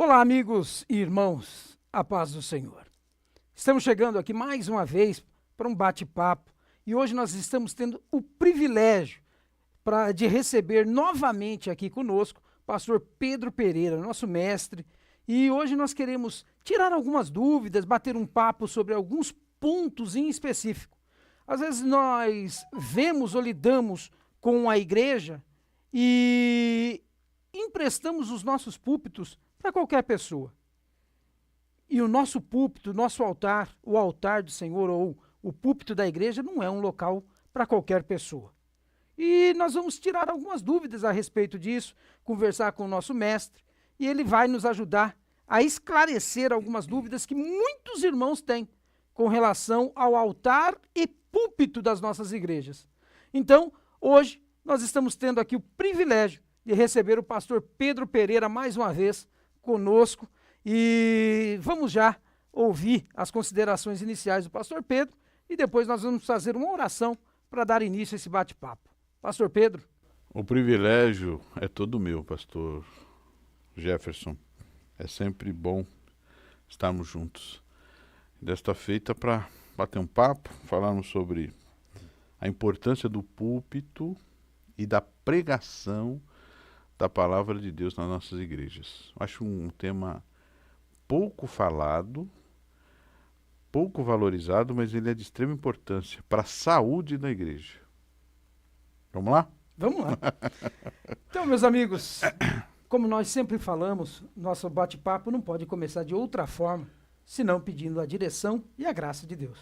Olá, amigos e irmãos, a paz do Senhor. Estamos chegando aqui mais uma vez para um bate-papo e hoje nós estamos tendo o privilégio de receber novamente aqui conosco o pastor Pedro Pereira, nosso mestre, e hoje nós queremos tirar algumas dúvidas, bater um papo sobre alguns pontos em específico. Às vezes nós vemos ou lidamos com a igreja e emprestamos os nossos púlpitos para qualquer pessoa. E o nosso púlpito, o nosso altar, o altar do Senhor ou o púlpito da igreja não é um local para qualquer pessoa. E nós vamos tirar algumas dúvidas a respeito disso, conversar com o nosso mestre, e ele vai nos ajudar a esclarecer algumas dúvidas que muitos irmãos têm com relação ao altar e púlpito das nossas igrejas. Então, hoje, nós estamos tendo aqui o privilégio de receber o pastor Pedro Pereira mais uma vez conosco e vamos já ouvir as considerações iniciais do pastor Pedro e depois nós vamos fazer uma oração para dar início a esse bate-papo. Pastor Pedro. O privilégio é todo meu, pastor Jefferson. É sempre bom estarmos juntos. Desta feita para bater um papo, falarmos sobre a importância do púlpito e da pregação da palavra de Deus nas nossas igrejas. Acho um tema pouco falado, pouco valorizado, mas ele é de extrema importância para a saúde da igreja. Vamos lá? Vamos lá. Então, meus amigos, como nós sempre falamos, nosso bate-papo não pode começar de outra forma, senão pedindo a direção e a graça de Deus.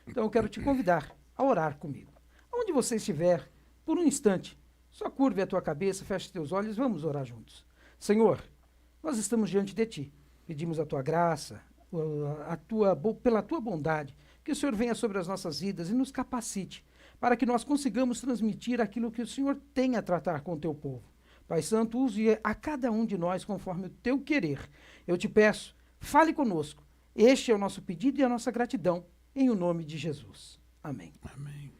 Então eu quero te convidar a orar comigo. Onde você estiver, por um instante, só curve a tua cabeça, feche teus olhos, vamos orar juntos. Senhor, nós estamos diante de Ti. Pedimos a Tua graça, pela Tua bondade, que o Senhor venha sobre as nossas vidas e nos capacite, para que nós consigamos transmitir aquilo que o Senhor tem a tratar com o Teu povo. Pai Santo, use a cada um de nós conforme o Teu querer. Eu te peço, fale conosco. Este é o nosso pedido e a nossa gratidão, em o nome de Jesus. Amém. Amém.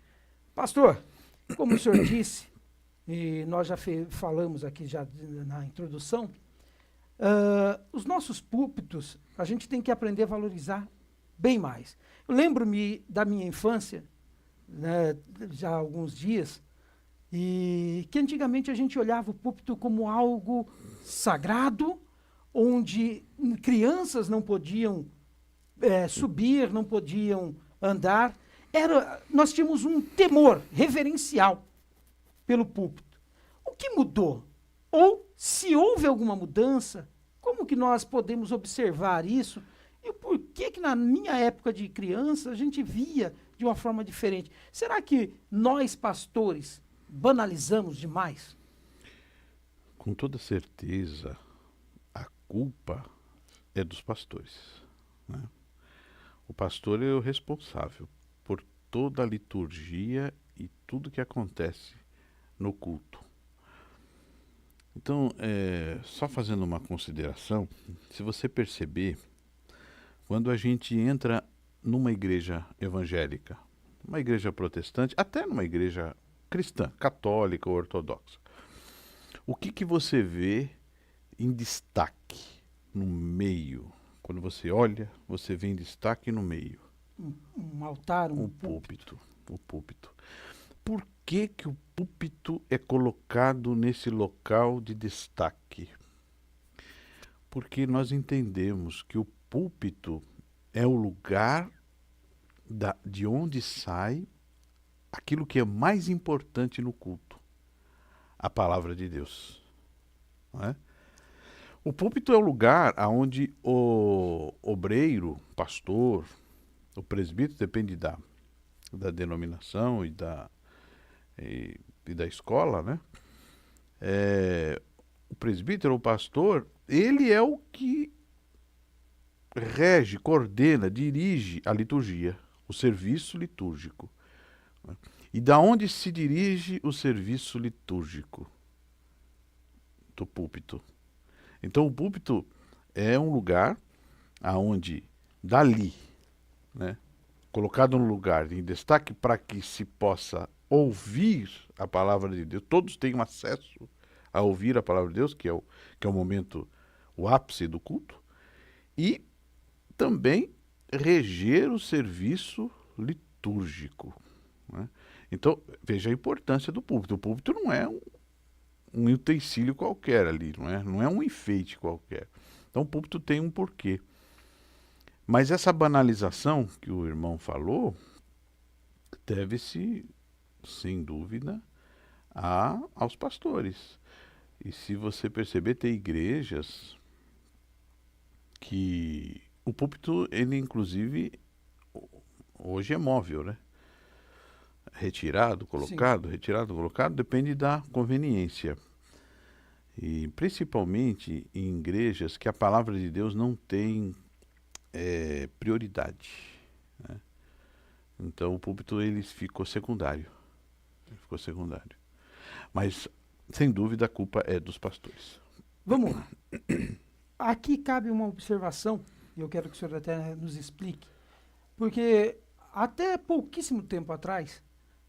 Pastor, como o senhor disse, e nós já falamos aqui já na introdução, os nossos púlpitos, a gente tem que aprender a valorizar bem mais. Eu lembro-me da minha infância, né, já há alguns dias, e que antigamente a gente olhava o púlpito como algo sagrado, onde crianças não podiam subir, não podiam andar. Nós tínhamos um temor reverencial pelo púlpito. O que mudou? Ou, se houve alguma mudança, como que nós podemos observar isso? E por que na minha época de criança a gente via de uma forma diferente? Será que nós, pastores, banalizamos demais? Com toda certeza, a culpa é dos pastores, né? O pastor é o responsável por toda a liturgia e tudo que acontece no culto. Então, só fazendo uma consideração, se você perceber, quando a gente entra numa igreja evangélica, uma igreja protestante, até numa igreja cristã, católica ou ortodoxa, o que você vê em destaque no meio? Quando você olha, você vê em destaque no meio. Um altar, um púlpito. O púlpito. Por que o púlpito é colocado nesse local de destaque? Porque nós entendemos que o púlpito é o lugar de onde sai aquilo que é mais importante no culto, a palavra de Deus. Não é? O púlpito é o lugar onde o obreiro, pastor, o presbítero, depende da denominação e da escola, né? O presbítero, o pastor, ele é o que rege, coordena, dirige a liturgia, o serviço litúrgico. E da onde se dirige o serviço litúrgico? Do púlpito. Então o púlpito é um lugar aonde dali, né, colocado no lugar em destaque para que se possa ouvir a palavra de Deus. Todos têm acesso a ouvir a palavra de Deus, que é o momento o ápice do culto, e também reger o serviço litúrgico, né? Então, veja a importância do púlpito. O púlpito não é um utensílio qualquer ali, não é um enfeite qualquer. Então, o púlpito tem um porquê. Mas essa banalização que o irmão falou deve-se, sem dúvida, aos pastores. E se você perceber, tem igrejas que o púlpito, ele inclusive, hoje é móvel, né? Retirado, colocado, depende da conveniência. E principalmente em igrejas que a palavra de Deus não tem prioridade, né? Então o púlpito ele ficou secundário. Mas, sem dúvida, a culpa é dos pastores. Vamos lá. Aqui cabe uma observação, e eu quero que o senhor até nos explique, porque até pouquíssimo tempo atrás,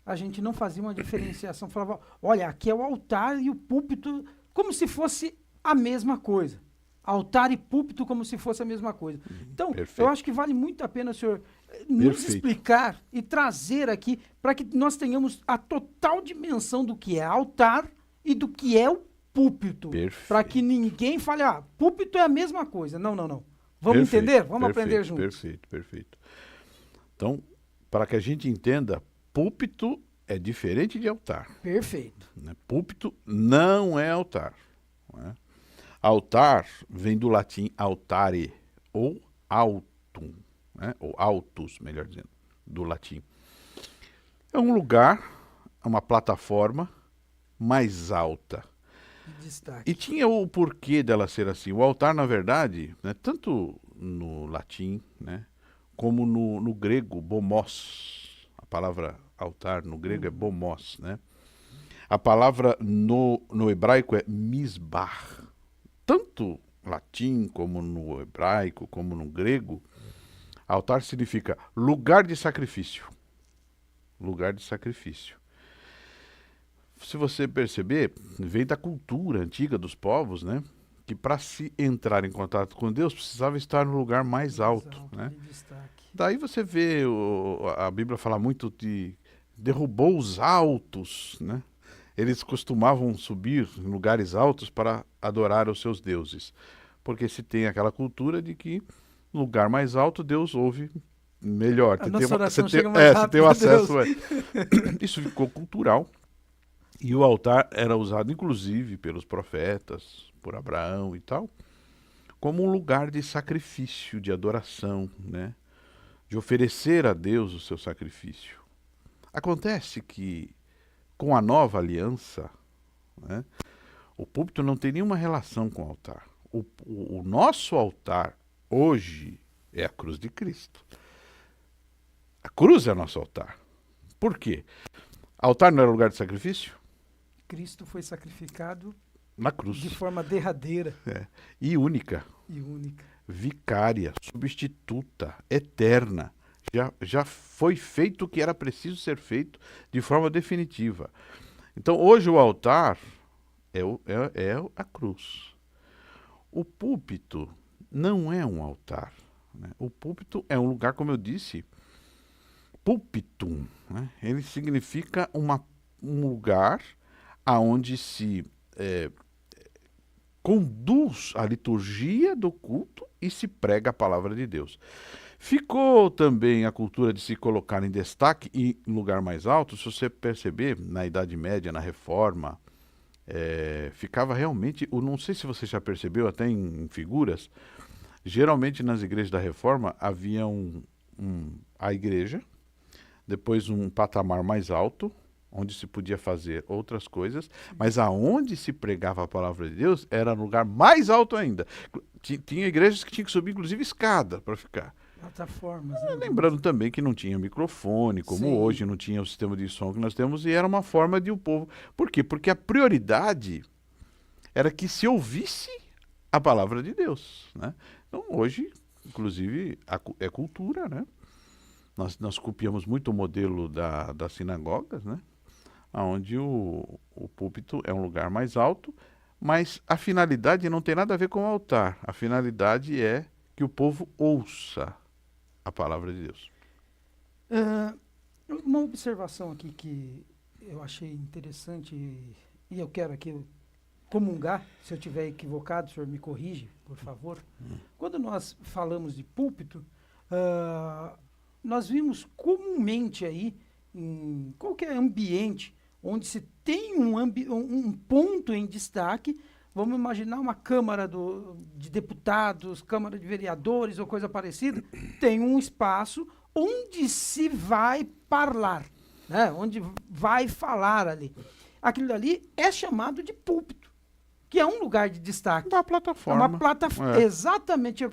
a gente não fazia uma diferenciação, falava, olha, aqui é o altar e o púlpito, como se fosse a mesma coisa. Altar e púlpito como se fosse a mesma coisa. Então, Perfeito. eu acho que vale muito a pena o senhor nos Perfeito. explicar e trazer aqui para que nós tenhamos a total dimensão do que é altar e do que é o púlpito. Perfeito. Para que ninguém fale, púlpito é a mesma coisa. Não. Vamos Perfeito, entender? Vamos perfeito, aprender juntos. Perfeito. Então, para que a gente entenda, púlpito é diferente de altar, Perfeito. né? Púlpito não é altar, né? Altar vem do latim altare, ou altum, né? Ou altus, melhor dizendo, do latim. É um lugar, uma plataforma mais alta. Destaque. E tinha o porquê dela ser assim. O altar, na verdade, né, tanto no latim, né, como no grego, bomos. A palavra altar no grego é bomos, né? A palavra no hebraico é misbar. Tanto latim como no hebraico, como no grego, altar significa lugar de sacrifício. Lugar de sacrifício. Se você perceber, vem da cultura antiga dos povos, né? Que para se entrar em contato com Deus precisava estar no lugar mais alto, né? De destaque. Daí você vê a Bíblia fala muito de derrubou os altos, né? Eles costumavam subir em lugares altos para adorar os seus deuses, porque se tem aquela cultura de que no lugar mais alto Deus ouve melhor. A nossa oração chega mais Você rápido tem o a acesso. Deus. Isso ficou cultural. E o altar era usado, inclusive, pelos profetas, por Abraão e tal, como um lugar de sacrifício, de adoração, né? De oferecer a Deus o seu sacrifício. Acontece que, com a nova aliança, né, o púlpito não tem nenhuma relação com o altar. O nosso altar, hoje, é a cruz de Cristo. A cruz é nosso altar. Por quê? Altar não era lugar de sacrifício? Cristo foi sacrificado Na cruz. de forma derradeira E única, e única. vicária, substituta, eterna. Já foi feito o que era preciso ser feito de forma definitiva. Então, hoje o altar é a cruz. O púlpito não é um altar, né? O púlpito é um lugar, como eu disse, pulpitum, né? Ele significa um lugar aonde se conduz a liturgia do culto e se prega a palavra de Deus. Ficou também a cultura de se colocar em destaque e em lugar mais alto. Se você perceber, na Idade Média, na Reforma, ficava realmente, não sei se você já percebeu, até em figuras, geralmente nas igrejas da Reforma havia a igreja, depois um patamar mais alto, onde se podia fazer outras coisas, mas aonde se pregava a palavra de Deus era no lugar mais alto ainda. Tinha igrejas que tinham que subir, inclusive, escada para ficar. Plataformas. Né? Lembrando também que não tinha microfone, como Sim. hoje não tinha o sistema de som que nós temos, e era uma forma de o povo... Por quê? Porque a prioridade era que se ouvisse a palavra de Deus, né? Então, hoje, inclusive, é cultura, né? Nós copiamos muito o modelo das sinagogas, né? Onde o púlpito é um lugar mais alto, Mas a finalidade não tem nada a ver com o altar. A finalidade é que o povo ouça a palavra de Deus. Uma observação aqui que eu achei interessante e eu quero aqui comungar, se eu estiver equivocado, o senhor me corrige, por favor. Quando nós falamos de púlpito, nós vimos comumente aí, em qualquer ambiente, onde se tem um ponto em destaque, vamos imaginar uma Câmara de Deputados, Câmara de Vereadores ou coisa parecida, tem um espaço onde se vai falar, né? Onde vai falar ali. Aquilo ali é chamado de púlpito, que é um lugar de destaque. Uma plataforma. É uma plataforma. É. Exatamente. Eu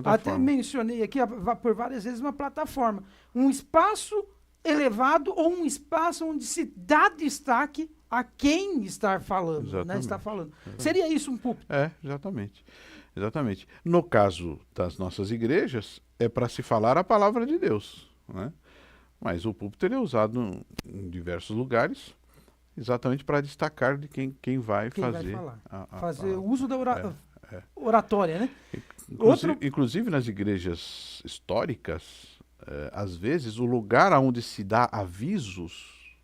até mencionei aqui por várias vezes uma plataforma. Um espaço elevado ou um espaço onde se dá destaque a quem está falando. Né? Está falando. Seria isso um púlpito? Exatamente. Exatamente. No caso das nossas igrejas, é para se falar a palavra de Deus, né? Mas o púlpito ele é usado em diversos lugares, exatamente para destacar de quem vai fazer. Fazer o uso da oratória, né? Inclusive nas igrejas históricas, às vezes o lugar onde se dá avisos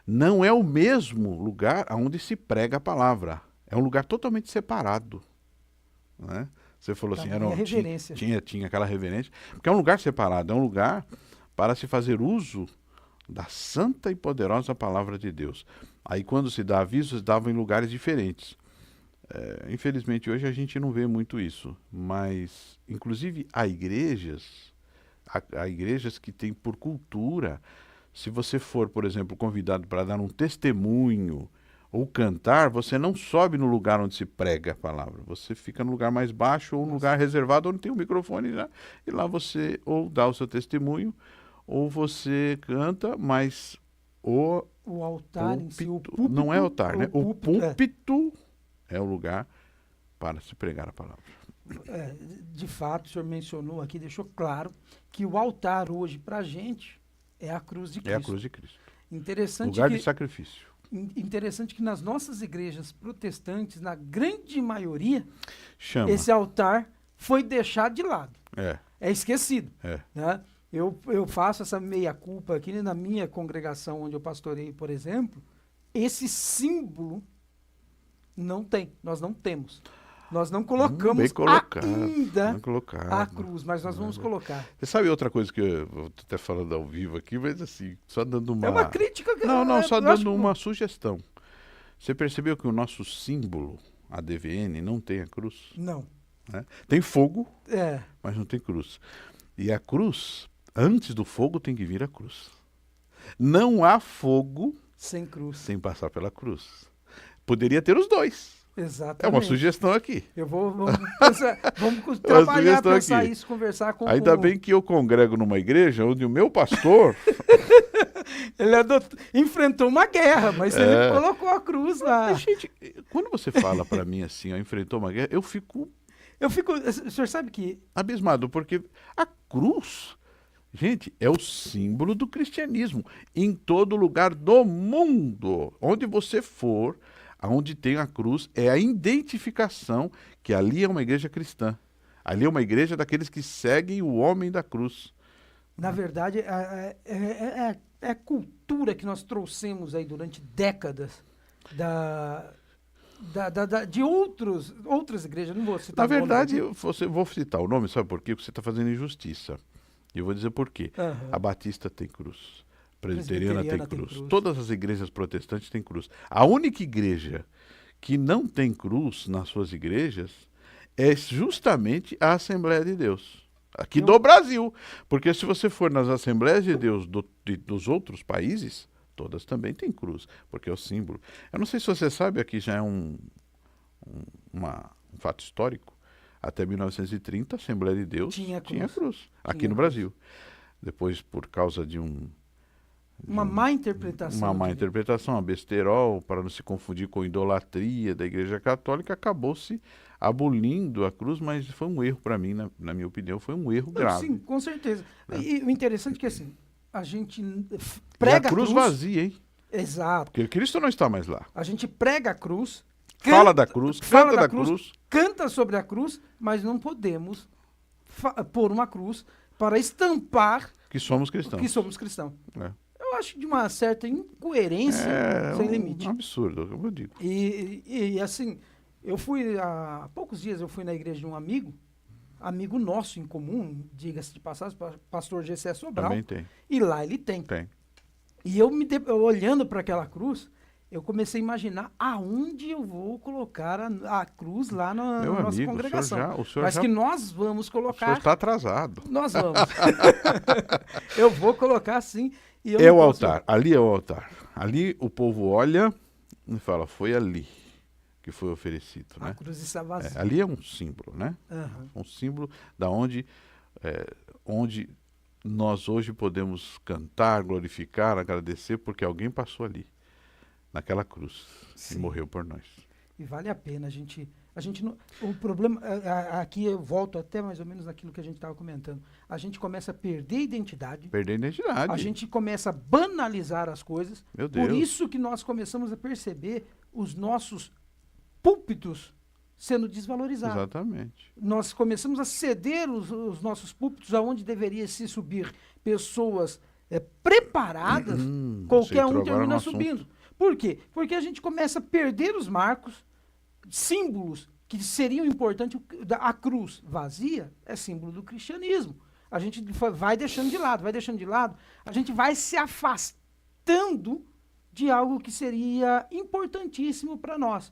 não é o mesmo lugar onde se prega a palavra. É um lugar totalmente separado, né? Você falou assim, reverência. Tinha aquela reverência, porque é um lugar separado, é um lugar para se fazer uso da santa e poderosa palavra de Deus. Aí quando se dá avisos, davam em lugares diferentes. Infelizmente hoje a gente não vê muito isso, mas inclusive há igrejas que têm por cultura, se você for, por exemplo, convidado para dar um testemunho ou cantar, você não sobe no lugar onde se prega a palavra, você fica no lugar mais baixo ou no lugar reservado onde tem um microfone já, e lá você ou dá o seu testemunho ou você canta, mas o altar em si, o púlpito, não é altar, né? O púlpito é o lugar para se pregar a palavra. De fato, o senhor mencionou aqui, deixou claro que o altar hoje para a gente é a cruz de Cristo. É a cruz de Cristo. Interessante lugar de sacrifício. Interessante que nas nossas igrejas protestantes, na grande maioria, Chama. Esse altar foi deixado de lado. É esquecido. Né? Eu faço essa meia-culpa aqui na minha congregação, onde eu pastorei, por exemplo. Esse símbolo não tem, nós não temos. Nós não colocamos ainda a cruz, mas nós vamos colocar. Você sabe outra coisa que eu estou até falando ao vivo aqui, mas assim, só dando uma... É uma crítica. Só dando uma sugestão. Você percebeu que o nosso símbolo, a DVN, não tem a cruz? Não. Né? Tem fogo, mas não tem cruz. E a cruz, antes do fogo tem que vir a cruz. Não há fogo sem cruz, sem passar pela cruz. Poderia ter os dois. Exatamente. É uma sugestão aqui. Vamos trabalhar, pensar aqui. Isso, conversar com... Ainda bem que eu congrego numa igreja onde o meu pastor... ele enfrentou uma guerra, mas ele colocou a cruz lá. Mas, gente, quando você fala para mim assim, enfrentou uma guerra, eu fico... O senhor sabe que... abismado, porque a cruz, gente, é o símbolo do cristianismo. Em todo lugar do mundo, onde você for... Onde tem a cruz é a identificação que ali é uma igreja cristã. Ali é uma igreja daqueles que seguem o homem da cruz. Na verdade, é a cultura que nós trouxemos aí durante décadas de outras igrejas. Não vou citar. Na verdade, vou citar o nome, sabe por quê? Porque você está fazendo injustiça. E eu vou dizer por quê. A Batista tem cruz. Presbiteriana tem cruz. Todas as igrejas protestantes têm cruz. A única igreja que não tem cruz nas suas igrejas é justamente a Assembleia de Deus. Aqui do Brasil. Porque se você for nas Assembleias de Deus dos outros países, todas também têm cruz, porque é o símbolo. Eu não sei se você sabe, aqui já é um fato histórico. Até 1930, a Assembleia de Deus tinha cruz. Aqui no Brasil. Depois, por causa de uma má interpretação. Uma besterol, para não se confundir com idolatria da Igreja Católica, acabou-se abolindo a cruz, mas foi um erro para mim, na minha opinião, foi um erro grave. Sim, com certeza. E o interessante é que assim, a gente prega a cruz vazia, hein? Exato. Porque Cristo não está mais lá. A gente prega a cruz, fala da cruz, fala canta da da cruz, cruz. canta sobre a cruz, mas não podemos pôr uma cruz para estampar Que somos que cristãos. somos cristãos. É. Eu acho de uma certa incoerência É sem um limite. absurdo, como eu digo. E assim, eu fui há poucos dias, eu fui na igreja de um amigo nosso em comum, diga-se de passagem, pastor Gessé Sobral, Também tem. e lá ele tem. Tem. E eu olhando para aquela cruz, eu comecei a imaginar aonde eu vou colocar a cruz lá na Meu nossa amigo, congregação. o senhor Mas já que nós vamos o senhor colocar, está atrasado. nós vamos. Eu vou colocar sim. E eu É não o posso- altar, ali é o altar. Ali o povo olha e fala, foi ali que foi oferecido, A né? cruz está vazia. Ali é um símbolo, né? Aham. Um símbolo da onde nós hoje podemos cantar, glorificar, agradecer, porque alguém passou ali, naquela cruz, e Sim. morreu por nós. E vale a pena a gente não, o problema aqui eu volto até mais ou menos naquilo que a gente estava comentando. A gente começa a perder a identidade, Perder a identidade. a gente começa a banalizar as coisas. Meu Por Deus. isso que nós começamos a perceber os nossos púlpitos sendo desvalorizados. Exatamente. Nós começamos a ceder os nossos púlpitos aonde deveria se subir pessoas preparadas, você qualquer entrou um agora termina no assunto. subindo. Por quê? Porque a gente começa a perder os marcos, símbolos que seriam importantes. A cruz vazia é símbolo do cristianismo. A gente vai deixando de lado, a gente vai se afastando de algo que seria importantíssimo para nós.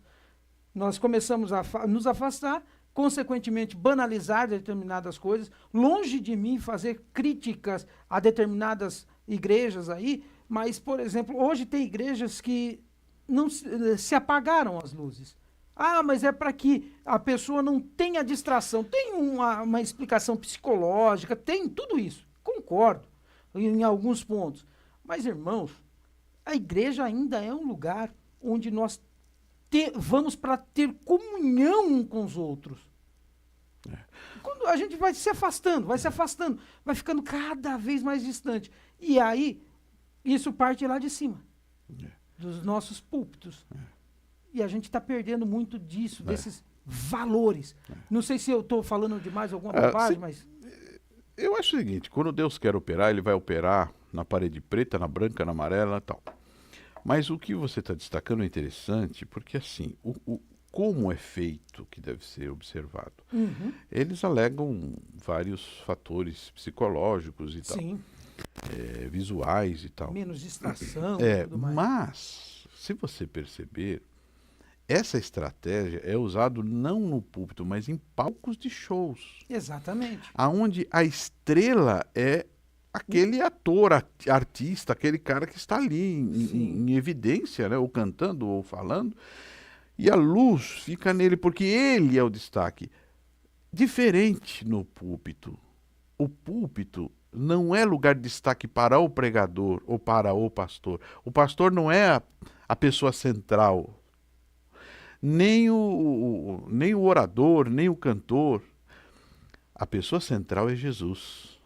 Nós começamos a nos afastar, consequentemente banalizar determinadas coisas, longe de mim fazer críticas a determinadas igrejas aí, mas, por exemplo, hoje tem igrejas que não se apagaram as luzes. Ah, mas é para que a pessoa não tenha distração. Tem uma explicação psicológica, tem tudo isso. Concordo em alguns pontos. Mas, irmãos, a igreja ainda é um lugar onde nós vamos para ter comunhão um com os outros. Quando a gente vai se afastando, vai ficando cada vez mais distante. E aí, isso parte lá de cima, dos nossos púlpitos. E a gente está perdendo muito disso, desses valores. Não sei se eu estou falando demais alguma bobagem, mas... Eu acho o seguinte, quando Deus quer operar, ele vai operar na parede preta, na branca, na amarela e tal. Mas o que você está destacando é interessante, porque assim, como é feito que deve ser observado? Uhum. Eles alegam vários fatores psicológicos e tal, Sim, visuais e tal. menos distração, tudo mais. Mas, se você perceber, essa estratégia é usada não no púlpito, mas em palcos de shows, Exatamente. aonde a estrela é aquele ator, artista, aquele cara que está ali em evidência, né? Ou cantando ou falando, e a luz fica nele, porque ele é o destaque. Diferente no púlpito. O púlpito não é lugar de destaque para o pregador ou para o pastor. O pastor não é a pessoa central, nem o orador, nem o cantor. A pessoa central é Jesus,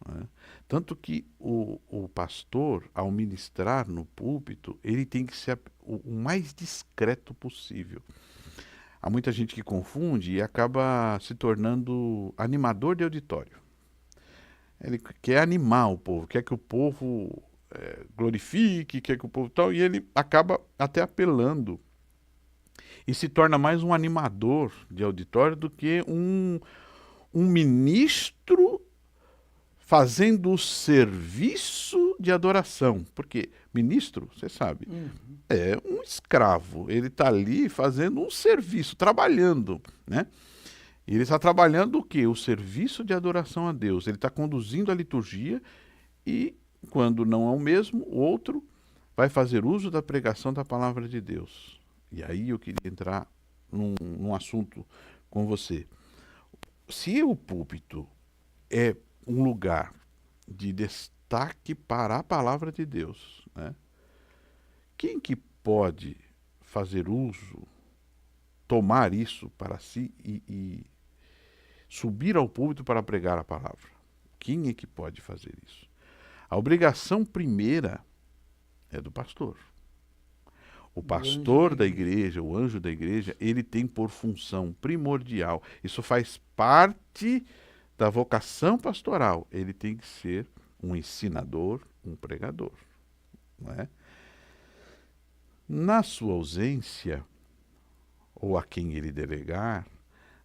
né? Tanto que o pastor, ao ministrar no púlpito, ele tem que ser o mais discreto possível. Há muita gente que confunde e acaba se tornando animador de auditório. Ele quer animar o povo, quer que o povo glorifique, quer que o povo tal, e ele acaba até apelando. E se torna mais um animador de auditório do que um ministro fazendo o serviço de adoração. Porque ministro, você sabe, é um escravo. Ele está ali fazendo um serviço, trabalhando, né? E ele está trabalhando o quê? O serviço de adoração a Deus. Ele está conduzindo a liturgia e, quando não é o mesmo, o outro vai fazer uso da pregação da palavra de Deus. E aí eu queria entrar num assunto com você. Se o púlpito é um lugar de destaque para a palavra de Deus, né? Quem que pode fazer uso, tomar isso para si e subir ao púlpito para pregar a palavra? Quem é que pode fazer isso? A obrigação primeira é do pastor. O pastor da igreja, o anjo da igreja, ele tem por função primordial. Isso faz parte da vocação pastoral. Ele tem que ser um ensinador, um pregador. Não é? Na sua ausência, ou a quem ele delegar,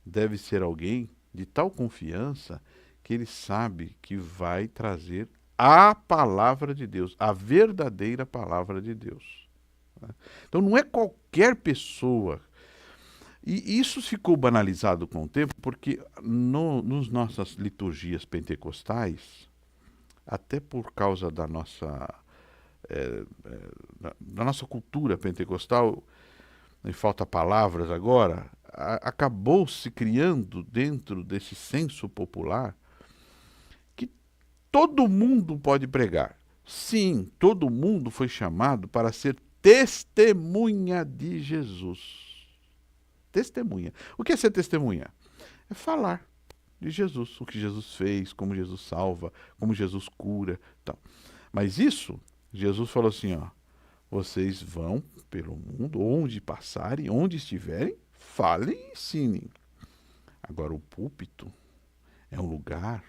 deve ser alguém de tal confiança que ele sabe que vai trazer a palavra de Deus, a verdadeira palavra de Deus. Então não é qualquer pessoa. E isso ficou banalizado com o tempo, porque nos nossas liturgias pentecostais, até por causa da nossa cultura pentecostal, me falta palavras agora, acabou se criando dentro desse senso popular que todo mundo pode pregar. Sim, todo mundo foi chamado para ser testemunha de Jesus. Testemunha. O que é ser testemunha? É falar de Jesus, o que Jesus fez, como Jesus salva, como Jesus cura, tal. Mas isso, Jesus falou assim, ó, vocês vão pelo mundo, onde passarem, onde estiverem, falem e ensinem. Agora o púlpito é um lugar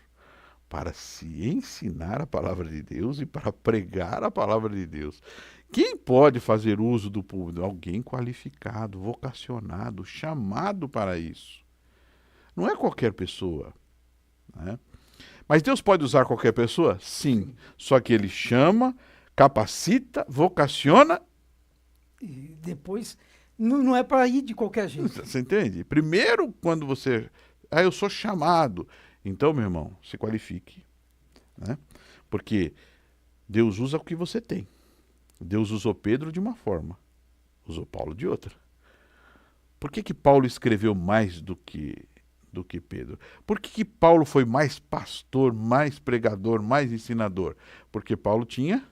para se ensinar a palavra de Deus e para pregar a palavra de Deus. Quem pode fazer uso do púlpito? Alguém qualificado, vocacionado, chamado para isso. Não é qualquer pessoa, né? Mas Deus pode usar qualquer pessoa? Sim. Só que Ele chama, capacita, vocaciona. E depois, não é para ir de qualquer jeito. Você entende? Primeiro, quando você... eu sou chamado. Então, meu irmão, se qualifique, né? Porque Deus usa o que você tem. Deus usou Pedro de uma forma, usou Paulo de outra. Por que Paulo escreveu mais do que Pedro? Por que Paulo foi mais pastor, mais pregador, mais ensinador? Porque Paulo tinha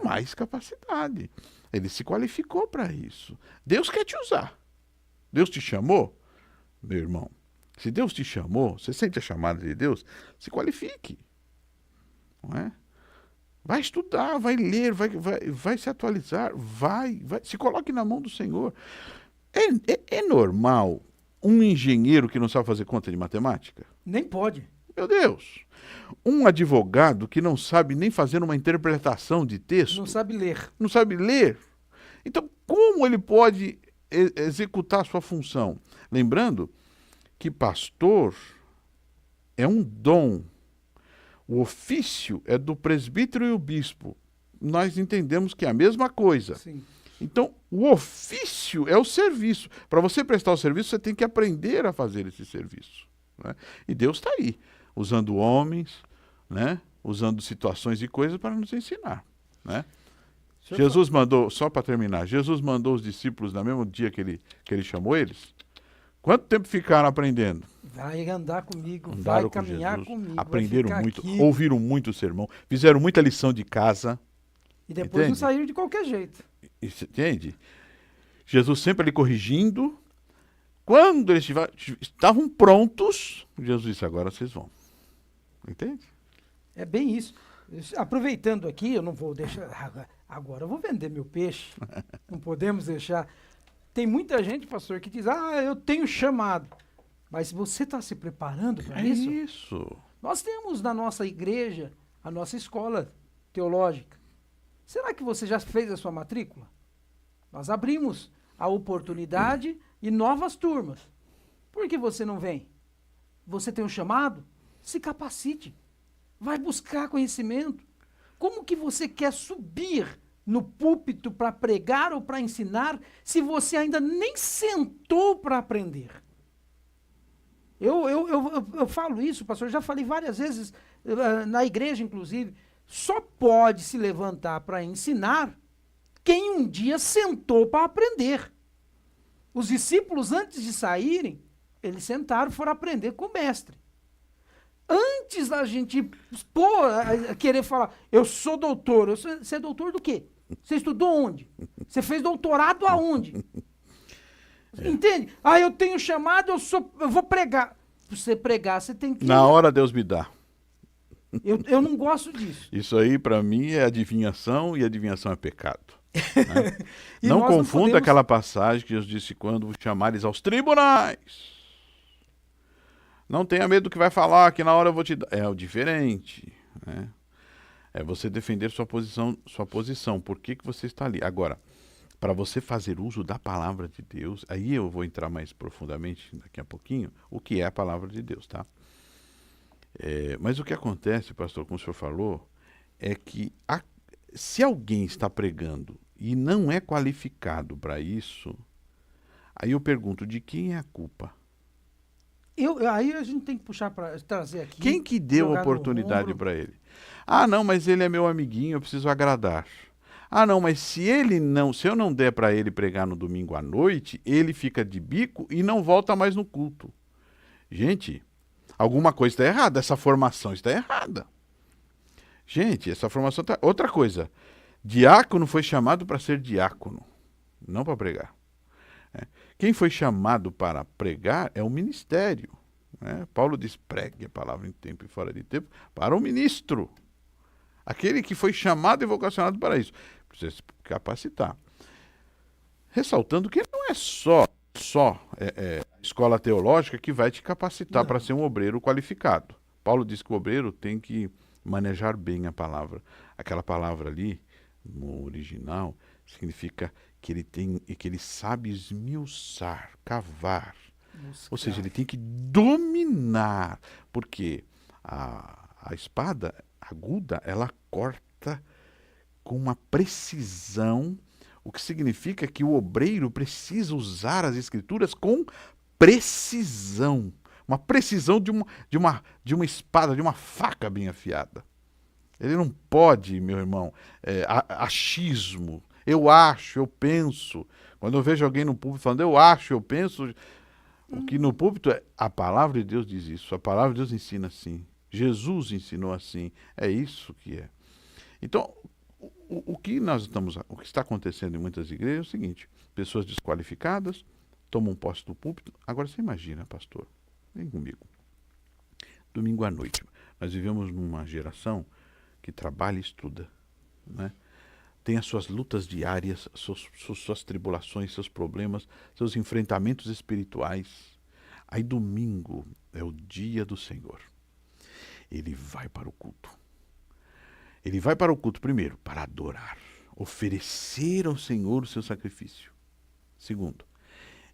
mais capacidade. Ele se qualificou para isso. Deus quer te usar. Deus te chamou, meu irmão. Se Deus te chamou, você sente a chamada de Deus, se qualifique. Não é? Vai estudar, vai ler, vai se atualizar, vai, se coloque na mão do Senhor. É normal um engenheiro que não sabe fazer conta de matemática? Nem pode. Meu Deus! Um advogado que não sabe nem fazer uma interpretação de texto? Não sabe ler. Não sabe ler? Então, como ele pode executar a sua função? Lembrando que pastor é um dom. O ofício é do presbítero e o bispo. Nós entendemos que é a mesma coisa. Sim. Então, o ofício é o serviço. Para você prestar o serviço, você tem que aprender a fazer esse serviço, né? E Deus está aí, usando homens, né? Usando situações e coisas para nos ensinar, né? Jesus mandou, só para terminar, Jesus mandou os discípulos no mesmo dia que ele chamou eles. Quanto tempo ficaram aprendendo? Vai andar comigo, Andaram vai caminhar com Jesus, comigo. aprenderam muito, aqui. ouviram muito o sermão, fizeram muita lição de casa. E depois entende? não saíram de qualquer jeito. Isso, entende? Jesus sempre ali corrigindo. Quando eles estavam prontos, Jesus disse, agora vocês vão. Entende? É bem isso. Aproveitando aqui, eu não vou deixar... Agora eu vou vender meu peixe. Não podemos deixar... Tem muita gente, pastor, que diz, eu tenho chamado. Mas você está se preparando para isso? Isso. Nós temos na nossa igreja a nossa escola teológica. Será que você já fez a sua matrícula? Nós abrimos a oportunidade e novas turmas. Por que você não vem? Você tem um chamado? Se capacite. Vai buscar conhecimento. Como que você quer subir no púlpito para pregar ou para ensinar se você ainda nem sentou para aprender? Eu falo isso, pastor, já falei várias vezes na igreja, inclusive. Só pode se levantar para ensinar quem um dia sentou para aprender. Os discípulos, antes de saírem, eles sentaram e foram aprender com o mestre. Antes da gente querer falar, eu sou doutor, você é doutor do quê? Você estudou onde? Você fez doutorado aonde? Entende? Eu tenho chamado, eu vou pregar. Para você pregar, você tem que... Na hora Deus me dá. Eu não gosto disso. Isso aí, para mim, é adivinhação, e adivinhação é pecado. Né? E Não nós não confunda podemos- aquela passagem que Jesus disse, quando vos chamares aos tribunais. Não tenha medo do que vai falar, que na hora eu vou te dar. É o diferente, né? É você defender sua posição, sua posição. Por que que você está ali? Agora, para você fazer uso da palavra de Deus, aí eu vou entrar mais profundamente daqui a pouquinho, o que é a palavra de Deus, tá? Mas o que acontece, pastor, como o senhor falou, é que se alguém está pregando e não é qualificado para isso, aí eu pergunto, de quem é a culpa? Aí a gente tem que puxar para trazer aqui. Quem que deu jogar no oportunidade ombro. para ele? Ah, não, mas ele é meu amiguinho, eu preciso agradar. Ah, não, mas se eu não der para ele pregar no domingo à noite, ele fica de bico e não volta mais no culto. Gente, alguma coisa está errada, essa formação está errada. Gente, essa formação está... Outra coisa, diácono foi chamado para ser diácono, não para pregar. Quem foi chamado para pregar é o ministério. Né? Paulo diz, pregue a palavra em tempo e fora de tempo para o ministro. Aquele que foi chamado e vocacionado para isso. Precisa se capacitar. Ressaltando que não é só escola teológica que vai te capacitar para ser um obreiro qualificado. Paulo diz que o obreiro tem que manejar bem a palavra. Aquela palavra ali, no original, significa que ele sabe esmiuçar, cavar. Ou seja, ele tem que dominar, porque a espada aguda, ela corta com uma precisão, o que significa que o obreiro precisa usar as escrituras com precisão. Uma precisão de uma espada, de uma faca bem afiada. Ele não pode, meu irmão, achismo. Eu acho, eu penso. Quando eu vejo alguém no púlpito falando, eu acho, eu penso, o que no púlpito é, a palavra de Deus diz isso, a palavra de Deus ensina assim, Jesus ensinou assim, é isso que é. Então, o que está acontecendo em muitas igrejas é o seguinte, pessoas desqualificadas tomam posse do púlpito. Agora você imagina, pastor, vem comigo, domingo à noite, nós vivemos numa geração que trabalha e estuda, né? Tem as suas lutas diárias, suas tribulações, seus problemas, seus enfrentamentos espirituais. Aí domingo é o dia do Senhor. Ele vai para o culto. Ele vai para o culto primeiro para adorar, oferecer ao Senhor o seu sacrifício. Segundo,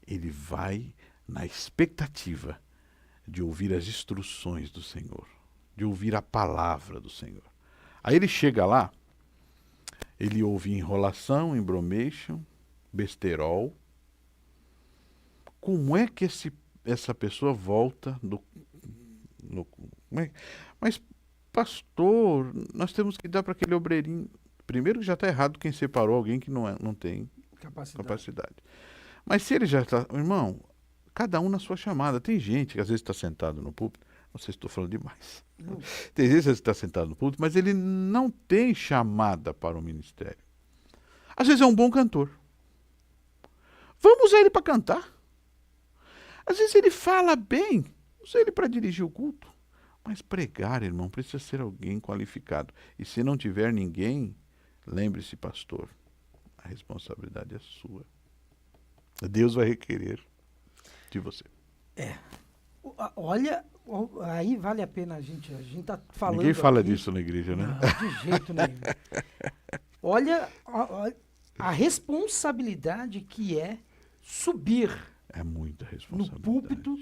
ele vai na expectativa de ouvir as instruções do Senhor, de ouvir a palavra do Senhor. Aí ele chega lá, ele ouve enrolação, embromation, besterol. Como é que essa pessoa volta Mas, pastor, nós temos que dar para aquele obreirinho. Primeiro que já está errado quem separou alguém que não tem capacidade. Mas se ele já está... Irmão, cada um na sua chamada. Tem gente que às vezes está sentado no púlpito. Não sei se estou falando demais. Tem vezes que está sentado no púlpito, mas ele não tem chamada para o ministério. Às vezes é um bom cantor. Vamos usar ele para cantar. Às vezes ele fala bem. Usa ele para dirigir o culto. Mas pregar, irmão, precisa ser alguém qualificado. E se não tiver ninguém, lembre-se, pastor, a responsabilidade é sua. Deus vai requerer de você. Olha, aí vale a pena a gente tá falando. Ninguém fala aqui, disso na igreja, né? Não, de jeito nenhum. Olha a responsabilidade que é subir É muita no responsabilidade. púlpito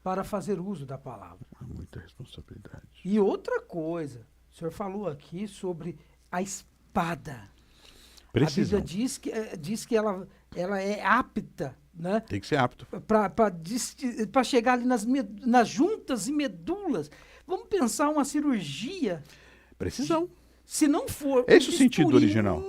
para fazer uso da palavra. É muita responsabilidade. E outra coisa, o senhor falou aqui sobre a espada. Precisão. A Bíblia diz que ela é apta, né? Tem que ser apto. Para chegar ali nas juntas e medulas. Vamos pensar uma cirurgia. Precisão. Se não for Esse é o um sentido bisturi original.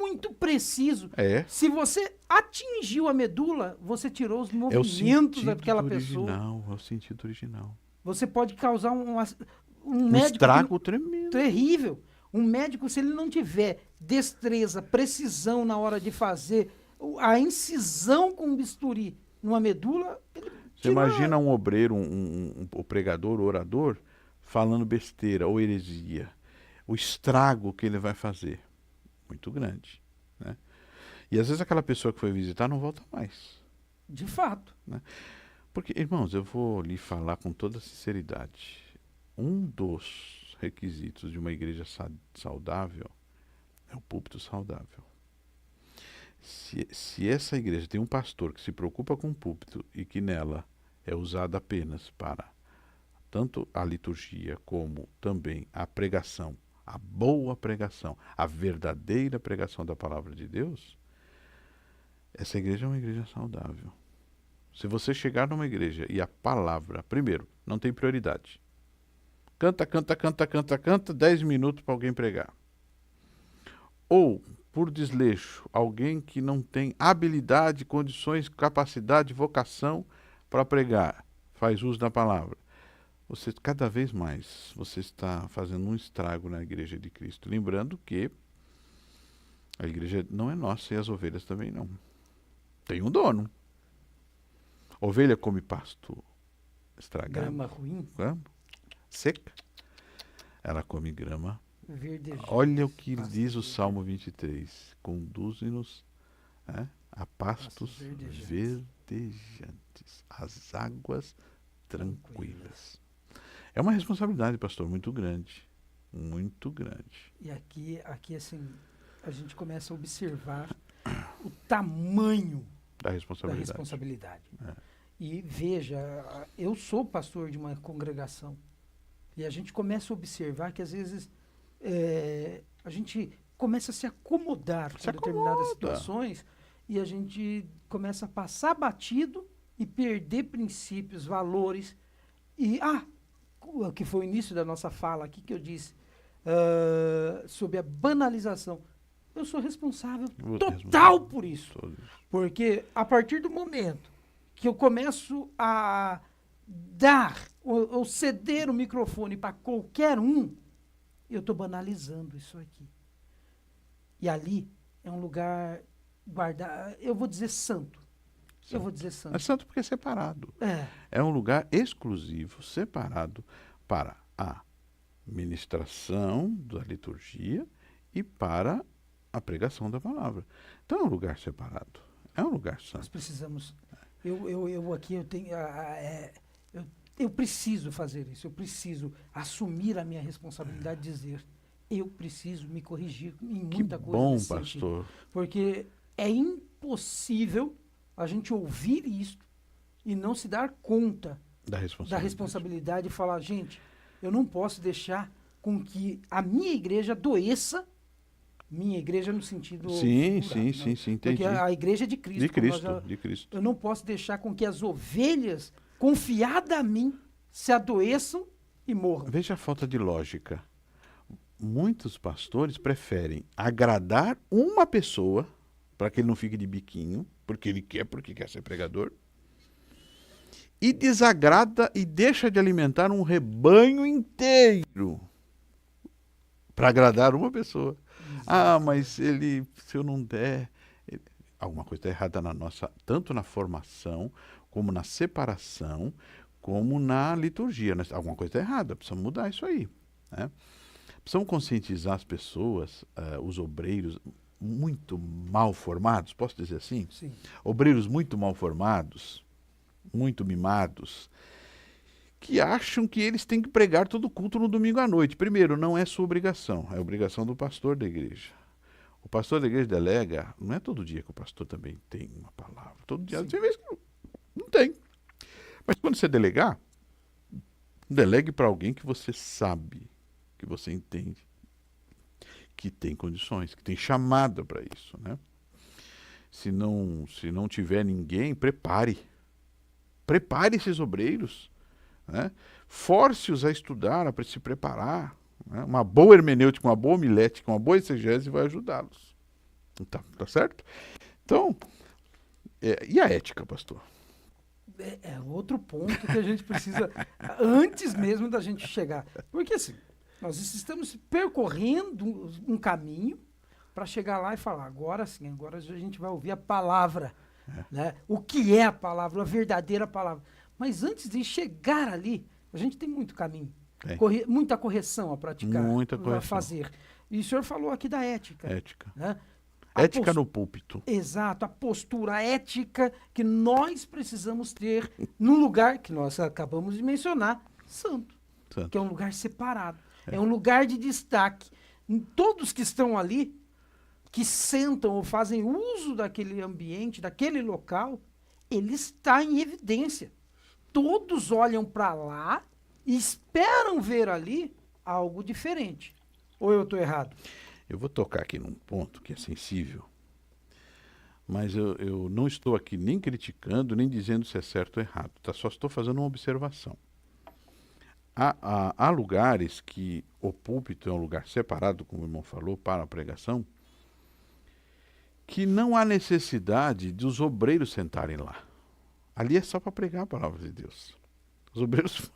muito preciso. É. Se você atingiu a medula, você tirou os É o movimentos sentido daquela pessoa. original. É o sentido original. Você pode causar um Um médico estrago tremendo. terrível. Um médico, se ele não tiver destreza, precisão na hora de fazer a incisão com o bisturi numa medula, ele Você imagina um obreiro, um pregador, um orador, falando besteira ou heresia. O estrago que ele vai fazer. Muito grande. né? E às vezes aquela pessoa que foi visitar não volta mais. De fato. Porque, irmãos, eu vou lhe falar com toda sinceridade. Um dos requisitos de uma igreja saudável é o púlpito saudável. Se essa igreja tem um pastor que se preocupa com o púlpito e que nela é usado apenas para tanto a liturgia como também a pregação, a boa pregação, a verdadeira pregação da palavra de Deus, essa igreja é uma igreja saudável. Se você chegar numa igreja e a palavra, primeiro, não tem prioridade. Canta, 10 minutos para alguém pregar. Ou, por desleixo, alguém que não tem habilidade, condições, capacidade, vocação para pregar, faz uso da palavra. Você, cada vez mais, você está fazendo um estrago na igreja de Cristo. Lembrando que a igreja não é nossa e as ovelhas também não. Tem um dono. Ovelha come pasto estragado. Grama ruim. Seca. Ela come grama. Verdejante. Olha o que diz o Salmo 23. Conduz-nos a pastos verdejantes, às águas tranquilas. É uma responsabilidade, pastor, muito grande. Muito grande. E aqui assim, a gente começa a observar o tamanho Da responsabilidade. da responsabilidade. E veja, eu sou pastor de uma congregação e a gente começa a observar que às vezes a gente começa a se acomodar com determinadas situações e a gente começa a passar batido e perder princípios, valores. E, que foi o início da nossa fala aqui que eu disse, sobre a banalização. Eu sou responsável total por isso. Porque a partir do momento que eu começo a dar ou ceder o microfone para qualquer um, eu estou banalizando isso aqui. E ali é um lugar guardado, eu vou dizer santo. Eu vou dizer santo. É santo porque é separado. É um lugar exclusivo, separado para a ministração da liturgia e para a pregação da palavra. Então é um lugar separado. É um lugar santo. Nós precisamos. Eu preciso fazer isso. Eu preciso assumir a minha responsabilidade de dizer. Eu preciso me corrigir em muita coisa. Bom, nesse pastor. sentido. Porque é impossível a gente ouvir isso e não se dar conta da responsabilidade e falar, gente, eu não posso deixar com que a minha igreja adoeça. Minha igreja no sentido sim, entendi. Porque a igreja é de Cristo. De Cristo. Eu não posso deixar com que as ovelhas, confiadas a mim, se adoeçam e morram. Veja a falta de lógica. Muitos pastores preferem agradar uma pessoa para que ele não fique de biquinho, porque quer ser pregador, e desagrada e deixa de alimentar um rebanho inteiro para agradar uma pessoa. Mas se eu não der... Alguma coisa está errada na nossa... Tanto na formação, como na separação, como na liturgia. Alguma coisa está errada, precisamos mudar isso aí. Né? Precisamos conscientizar as pessoas, os obreiros muito mal formados, posso dizer assim? Sim. Obreiros muito mal formados, muito mimados, que acham que eles têm que pregar todo culto no domingo à noite. Primeiro, não é sua obrigação, é obrigação do pastor da igreja. O pastor da igreja delega, não é todo dia que o pastor também tem uma palavra. Todo dia, tem vezes que não tem. Mas quando você delegar, delegue para alguém que você sabe, que você entende, que tem condições, que tem chamada para isso, né? Se não tiver ninguém, prepare esses obreiros, né? Force-os a estudar, a se preparar, né? Uma boa hermenêutica, uma boa homilética, uma boa exegese vai ajudá-los. Tá certo? Então, e a ética, pastor? É outro ponto que a gente precisa, antes mesmo da gente chegar. Porque assim, nós estamos percorrendo um caminho para chegar lá e falar, agora sim, agora a gente vai ouvir a palavra. Né? O que é a palavra, a verdadeira palavra. Mas antes de chegar ali, a gente tem muito caminho. Muita correção a praticar, muita correção. a fazer. E o senhor falou aqui da ética. Ética. Né? Ética no púlpito. Exato, a postura ética que nós precisamos ter num lugar que nós acabamos de mencionar, santo, Santo. que é um lugar separado, é um lugar de destaque. Todos que estão ali, que sentam ou fazem uso daquele ambiente, daquele local, ele está em evidência. Todos olham para lá e esperam ver ali algo diferente. Ou eu estou errado? Eu vou tocar aqui num ponto que é sensível, mas eu não estou aqui nem criticando, nem dizendo se é certo ou errado, tá? Só estou fazendo uma observação. Há lugares que o púlpito é um lugar separado, como o irmão falou, para a pregação, que não há necessidade dos obreiros sentarem lá. Ali é só para pregar a palavra de Deus. Os obreiros,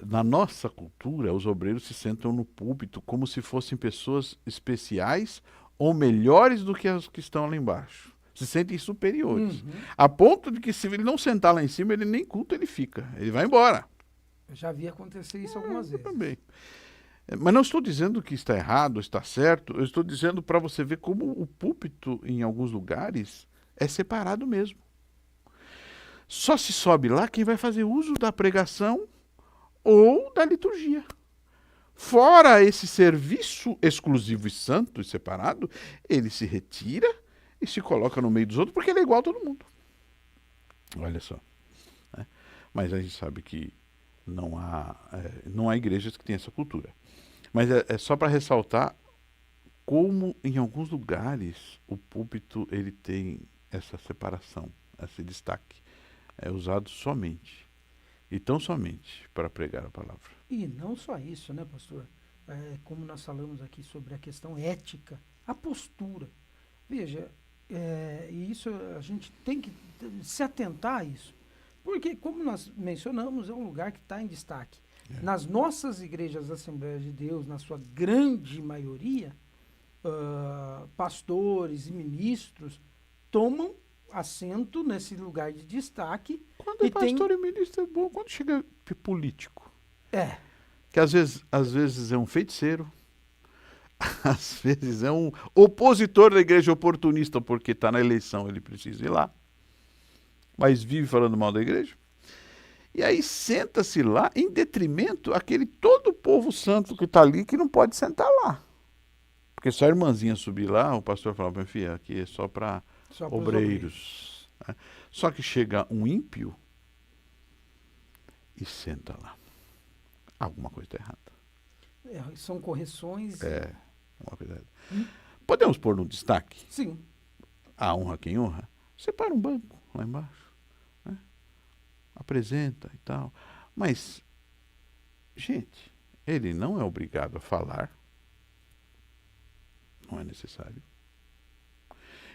na nossa cultura, os obreiros se sentam no púlpito como se fossem pessoas especiais ou melhores do que as que estão lá embaixo. Se sentem superiores. A ponto de que se ele não sentar lá em cima, ele nem culto ele fica. Ele vai embora. Eu já vi acontecer isso algumas vezes. Também. Mas não estou dizendo que está errado, está certo. Eu estou dizendo para você ver como o púlpito, em alguns lugares, é separado mesmo. Só se sobe lá quem vai fazer uso da pregação ou da liturgia. Fora esse serviço exclusivo e santo e separado, ele se retira e se coloca no meio dos outros porque ele é igual a todo mundo. Olha só. Né? Mas a gente sabe que não há igrejas que tenham essa cultura. Mas é só para ressaltar como em alguns lugares o púlpito ele tem essa separação, esse destaque. É usado somente, e tão somente, para pregar a palavra. E não só isso, né, pastor? Como nós falamos aqui sobre a questão ética, a postura. Veja, e isso a gente tem que se atentar a isso. Porque, como nós mencionamos, é um lugar que está em destaque. Nas nossas igrejas da Assembleia de Deus, na sua grande maioria, pastores e ministros tomam assento nesse lugar de destaque. Quando é pastor e ministro é bom, quando chega político. É. Que às vezes é um feiticeiro, às vezes é um opositor da igreja oportunista, porque está na eleição, ele precisa ir lá. Mas vive falando mal da igreja. E aí senta-se lá em detrimento àquele todo o povo santo que está ali, que não pode sentar lá. Porque só a irmãzinha subir lá, o pastor fala, meu filho, aqui é só para obreiros. Né? Só que chega um ímpio e senta lá. Alguma coisa está errada. São correções. Uma coisa errada. Podemos pôr no destaque? Sim. A honra quem honra. Separa um banco lá embaixo. Né? Apresenta e tal. Mas, gente, ele não é obrigado a falar. Não é necessário.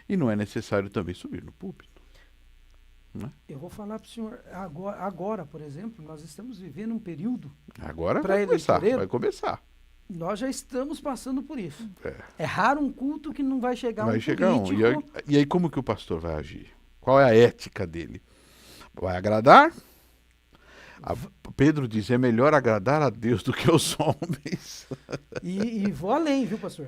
E não é necessário também subir no púlpito. Né? Eu vou falar para o senhor, agora, por exemplo, nós estamos vivendo um período. Agora vai começar. Nós já estamos passando por isso. É raro um culto que não vai chegar vai um chegar político. E aí como que o pastor vai agir? Qual é a ética dele? Vai agradar? Pedro diz, é melhor agradar a Deus do que aos homens. E vou além, viu, pastor?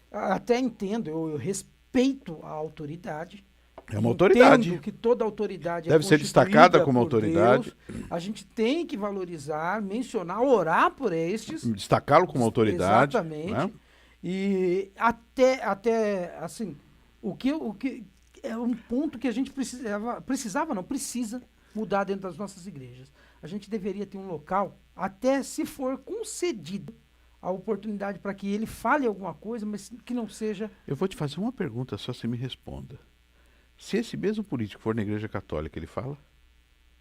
Até entendo, eu respeito a autoridade. É uma autoridade. Entendo que toda autoridade deve ser destacada como autoridade. Deus. A gente tem que valorizar, mencionar, orar por estes. Destacá-lo como autoridade. Exatamente. Né? E até assim, o que é um ponto que a gente precisa mudar dentro das nossas igrejas. A gente deveria ter um local, até se for concedido a oportunidade para que ele fale alguma coisa, mas que não seja... Eu vou te fazer uma pergunta, só você me responda. Se esse mesmo político for na igreja católica, ele fala?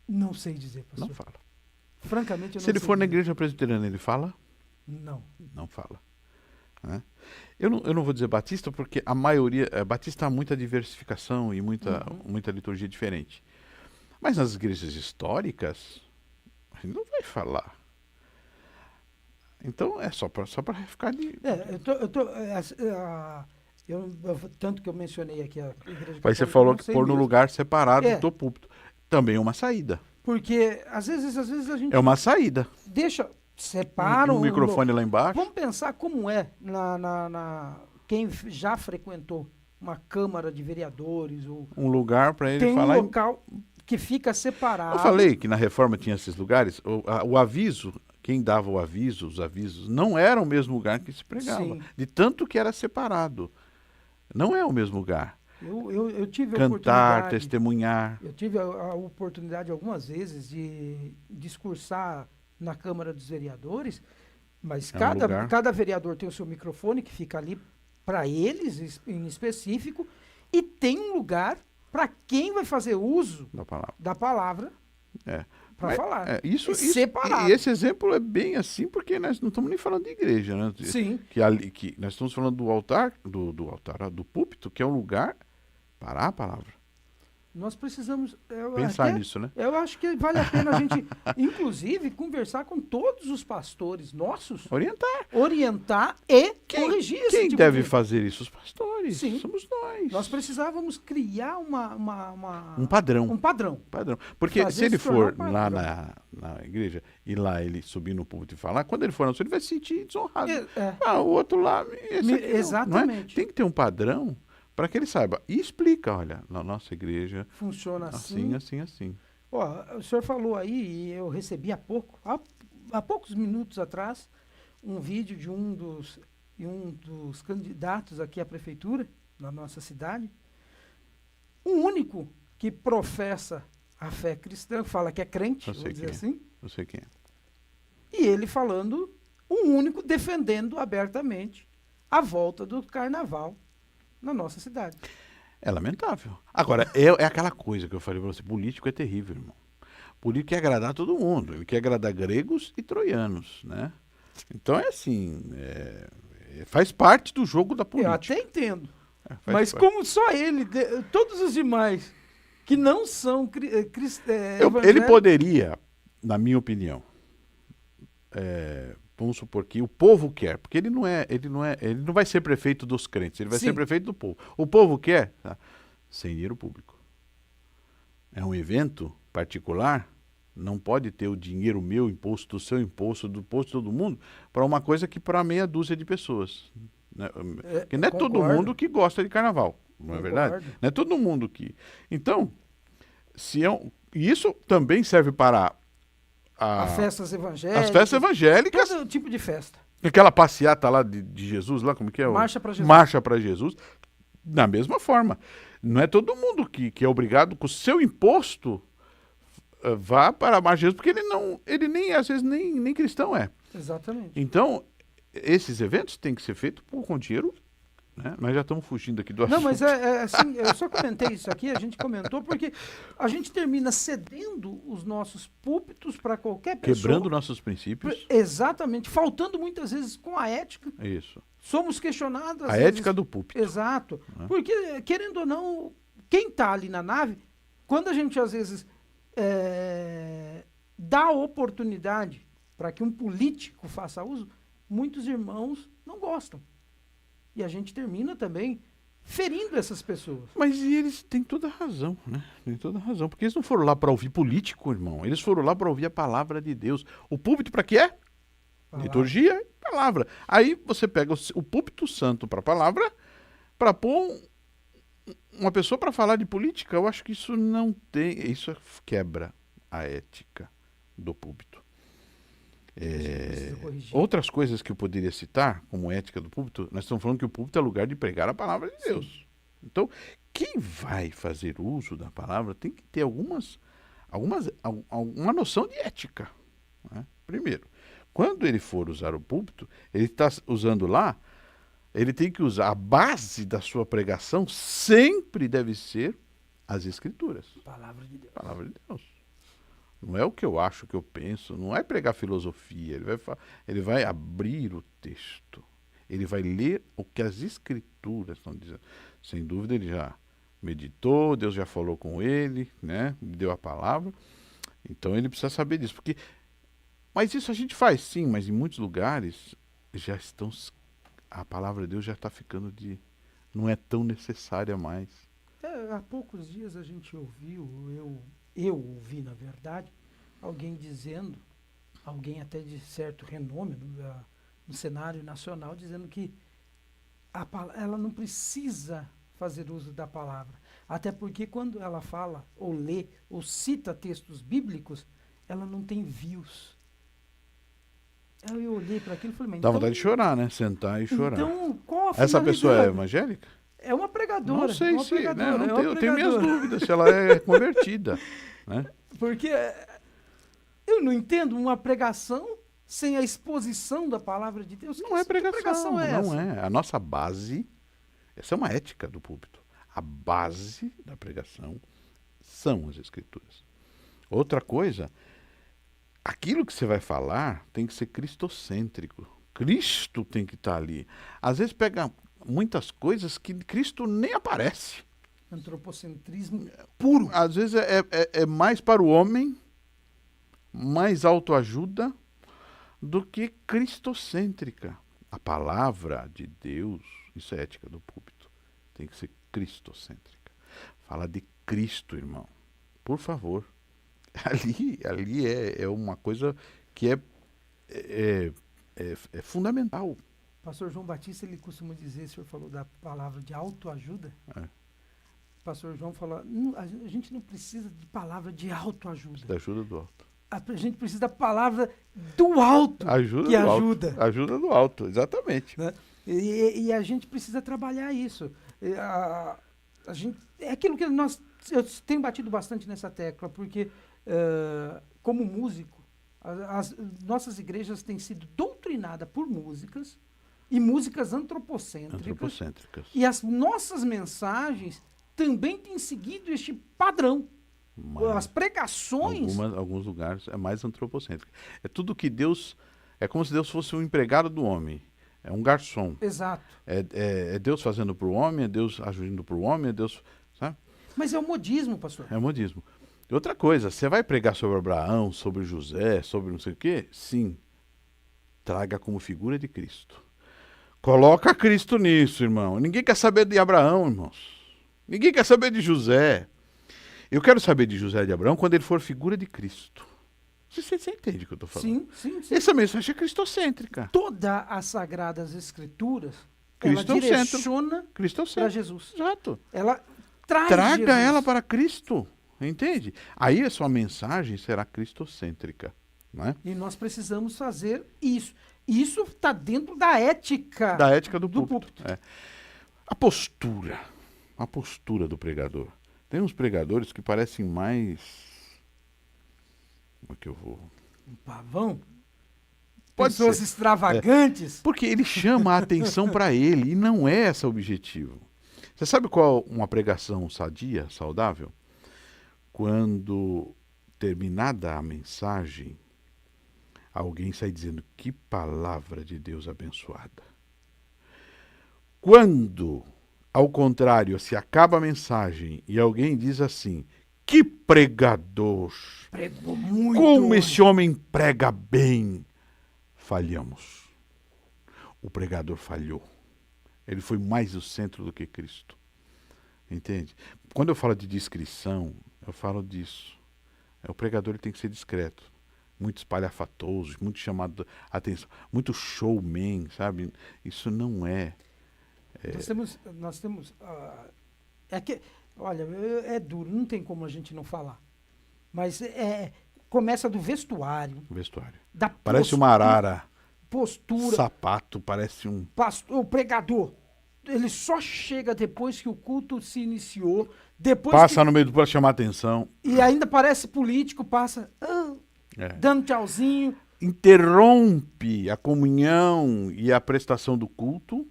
Não sei dizer, pastor. Não fala. Francamente, eu não sei. Se ele for na dizer. igreja presbiteriana, ele fala? Não. Não fala. Né? Eu não vou dizer batista, porque a maioria... batista há muita diversificação e muita liturgia diferente. Mas nas igrejas históricas, ele não vai falar. Então, é só para ficar de... tanto que eu mencionei aqui a igreja. Mas você falou que pôr no mesmo. lugar separado do púlpito. Também é uma saída. Porque, às vezes a gente... É uma saída. Separa um microfone lá embaixo. Vamos pensar como é quem já frequentou uma Câmara de Vereadores, ou Um lugar para ele tem um falar. local que fica separado. Eu falei que na reforma tinha esses lugares. O aviso, quem dava o aviso, os avisos, não era o mesmo lugar que se pregava. Sim. De tanto que era separado. Não é o mesmo lugar. Eu tive a Cantar, oportunidade, testemunhar. eu tive a oportunidade algumas vezes de discursar na Câmara dos Vereadores, mas É um lugar. cada vereador tem o seu microfone que fica ali para eles em específico, e tem um lugar para quem vai fazer uso Da palavra. da palavra É. para Mas, falar. isso, separado. e esse exemplo é bem assim, porque nós não estamos nem falando de igreja, né? Sim. Que nós estamos falando do altar, do púlpito, que é um lugar para a palavra. Nós precisamos Pensar nisso, né? Eu acho que vale a pena a gente, inclusive, conversar com todos os pastores nossos, orientar e corrigir esse Quem tipo deve de... fazer isso? Os pastores. Sim. Somos nós. Nós precisávamos criar Um padrão. um padrão. Porque Fazer se ele se tornar for um lá padrão. na igreja e lá ele subir no púlpito e falar, quando ele for na sua, ele vai se sentir desonrado. É. O outro lá, esse aqui não, Exatamente. não é? Tem que ter um padrão para que ele saiba. E explica, olha, na nossa igreja, Funciona assim. assim. Ó, o senhor falou aí, e eu recebi há poucos minutos atrás, um vídeo de um dos candidatos aqui à prefeitura, na nossa cidade, o único que professa a fé cristã, fala que é crente, Eu sei vamos dizer quem é. assim, Não sei quem é. e ele falando, o único defendendo abertamente a volta do carnaval na nossa cidade. É lamentável. Agora, é aquela coisa que eu falei para você, político é terrível, irmão. Político quer agradar todo mundo. Ele quer agradar gregos e troianos, né? Então é assim, faz parte do jogo da Eu política. até entendo. Faz Mas parte. como só ele, todos os demais que não são Ele evangélicos... poderia, na minha opinião, vamos supor que o povo quer, porque ele não vai ser prefeito dos crentes, ele vai Sim. ser prefeito do povo. O povo quer, tá? Sem dinheiro público. É um evento particular, não pode ter o dinheiro meu, imposto do seu imposto, do imposto de todo mundo, para uma coisa que para meia dúzia de pessoas. Né? Porque não é todo concordo. mundo que gosta de carnaval, não é verdade? Concordo. Não é todo mundo que... Então, e isso também serve para As festas evangélicas. as festas evangélicas, Todo tipo de festa. aquela passeata lá de Jesus, lá como que é? Marcha pra Jesus. Marcha para Jesus. Da mesma forma. Não é todo mundo que é obrigado com o seu imposto vá para a Marcha de Jesus, porque ele nem, às vezes, nem cristão é. Exatamente. Então, esses eventos têm que ser feitos com dinheiro, né? Nós já estamos fugindo aqui do assunto. Não, mas é assim, eu só comentei isso aqui, a gente comentou, porque a gente termina cedendo os nossos púlpitos para qualquer pessoa. Quebrando nossos princípios. Exatamente, faltando muitas vezes com a ética. Isso. Somos questionados. às A vezes, ética do púlpito. Exato. Porque, querendo ou não, quem está ali na nave, quando a gente às vezes dá oportunidade para que um político faça uso, muitos irmãos não gostam. E a gente termina também ferindo essas pessoas. Mas eles têm toda a razão, né? Tem toda a razão. Porque eles não foram lá para ouvir político, irmão. Eles foram lá para ouvir a palavra de Deus. O púlpito para quê? Palavra. Liturgia e palavra. Aí você pega o púlpito santo para a palavra, para pôr uma pessoa para falar de política. Eu acho que isso não tem... Isso quebra a ética do púlpito. Precisa corrigir. Outras coisas que eu poderia citar, como ética do púlpito, nós estamos falando que o púlpito é lugar de pregar a palavra de Deus. Então, quem vai fazer uso da palavra tem que ter alguma noção de ética. Né? Primeiro, quando ele for usar o púlpito, ele está usando lá, ele tem que usar a base da sua pregação, sempre deve ser as Escrituras. Palavra de Deus. Palavra de Deus. Não é o que eu acho, o que eu penso, não é pregar filosofia, ele vai abrir o texto, ele vai ler o que as Escrituras estão dizendo. Sem dúvida ele já meditou, Deus já falou com ele, né? Deu a palavra, então ele precisa saber disso, mas isso a gente faz sim, mas em muitos lugares a palavra de Deus já está ficando não é tão necessária mais. Há poucos dias a gente ouviu, eu ouvi, na verdade, alguém dizendo, alguém até de certo renome no cenário nacional, dizendo que ela não precisa fazer uso da palavra. Até porque quando ela fala, ou lê, ou cita textos bíblicos, ela não tem views. Aí eu olhei para aquilo e falei, mas Dá então, vontade de chorar, né? Sentar e chorar. então qual a Essa pessoa é finalidade? evangélica? É uma pregadora. Não sei uma se, né? pregadora, é uma Eu tenho minhas pregadora. dúvidas se ela é convertida, né? Porque eu não entendo uma pregação sem a exposição da palavra de Deus. Não é Que pregação, é não essa? é. A nossa base, essa é uma ética do púlpito. A base da pregação são as escrituras. Outra coisa, aquilo que você vai falar tem que ser cristocêntrico. Cristo tem que estar ali. Às vezes pega muitas coisas que Cristo nem aparece. Antropocentrismo puro. Às vezes é mais para o homem, mais autoajuda, do que cristocêntrica. A palavra de Deus, isso é ética do púlpito, tem que ser cristocêntrica. Fala de Cristo, irmão. Por favor. Ali é uma coisa que é fundamental. Pastor João Batista, ele costuma dizer, o senhor falou da palavra de autoajuda. Pastor João falou, a gente não precisa de palavra de autoajuda. Da ajuda do alto. A gente precisa da palavra do alto Ajuda que do ajuda. alto. Ajuda do alto, exatamente. Né? E a gente precisa trabalhar isso. A gente, é aquilo que eu tenho batido bastante nessa tecla, porque como músico, as nossas igrejas têm sido doutrinadas por músicas e músicas antropocêntricas. E as nossas mensagens também têm seguido este padrão. As pregações... Alguns lugares é mais antropocêntrico. É tudo que Deus... É como se Deus fosse um empregado do homem. É um garçom. Exato. É Deus fazendo para o homem, é Deus agindo para o homem, é Deus... Sabe? Mas é o modismo, pastor. É o modismo. E outra coisa, você vai pregar sobre Abraão, sobre José, sobre não sei o quê? Sim. Traga como figura de Cristo. Coloca Cristo nisso, irmão. Ninguém quer saber de Abraão, irmãos. Ninguém quer saber de José. Eu quero saber de José e de Abraão quando ele for figura de Cristo. Você entende o que eu estou falando? Sim. Essa mensagem é cristocêntrica. Todas as Sagradas Escrituras, ela Cristocentro. direciona para Jesus. Exato. Ela traz Traga Jesus. ela para Cristo. Entende? Aí a sua mensagem será cristocêntrica. Não é? E nós precisamos fazer isso. Isso está dentro da ética. Da ética do púlpito. púlpito. É. A postura do pregador. Tem uns pregadores que parecem mais... Como é que eu vou... Um pavão. Pode Pessoas ser. extravagantes. Porque ele chama a atenção para ele e não é esse o objetivo. Você sabe qual é uma pregação sadia, saudável? Quando, terminada a mensagem, alguém sai dizendo, que palavra de Deus abençoada. Quando, ao contrário, se acaba a mensagem e alguém diz assim, que pregador! Pregou muito. Como esse homem prega bem! Falhamos. O pregador falhou. Ele foi mais o centro do que Cristo. Entende? Quando eu falo de discrição, eu falo disso. O pregador ele tem que ser discreto. Muito espalhafatoso, muito chamado a atenção, muito showman, sabe? Isso não é. Nós temos olha, é duro, não tem como a gente não falar. Mas começa do vestuário. Parece uma arara. Postura. Sapato, parece um... O pregador, ele só chega depois que o culto se iniciou. Passa no meio do para chamar atenção. E ainda parece político, passa dando tchauzinho. Interrompe a comunhão e a prestação do culto,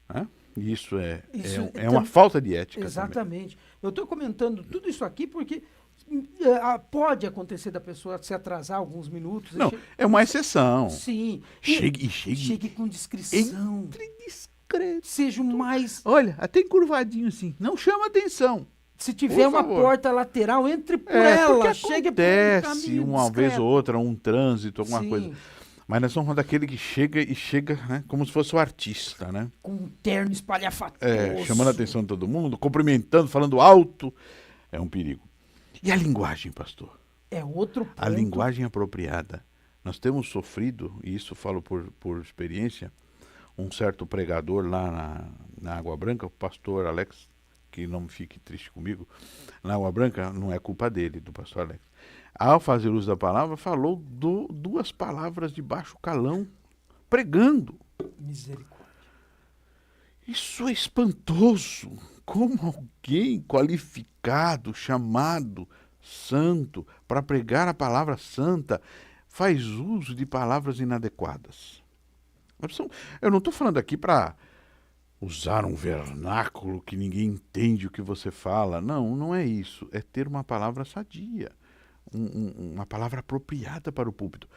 né? Isso é uma falta de ética. Exatamente. Também. Eu estou comentando tudo isso aqui porque pode acontecer da pessoa se atrasar alguns minutos. Não, é uma exceção. Sim. Chegue com discrição. Entre discreto. Seja o mais... Olha, até encurvadinho assim. Não chama atenção. Se tiver uma porta lateral, entre por ela. Chegue por um caminho uma discreto. vez ou outra, um trânsito, alguma Sim. coisa. Mas nós somos daquele que chega, né, como se fosse o artista, né? Com um terno espalhafatoso. Chamando a atenção de todo mundo, cumprimentando, falando alto. É um perigo. E a linguagem, pastor? É outro ponto. A linguagem apropriada. Nós temos sofrido, e isso falo por experiência, um certo pregador lá na Água Branca, o pastor Alex que não fique triste comigo, na Água Branca, não é culpa dele, do pastor Alex. Ao fazer uso da palavra, falou duas palavras de baixo calão, pregando. Misericórdia. Isso é espantoso. Como alguém qualificado, chamado, santo, para pregar a palavra santa, faz uso de palavras inadequadas. Eu não estou falando aqui para usar um vernáculo que ninguém entende o que você fala. Não, não é isso. É ter uma palavra sadia, uma palavra apropriada para o púlpito.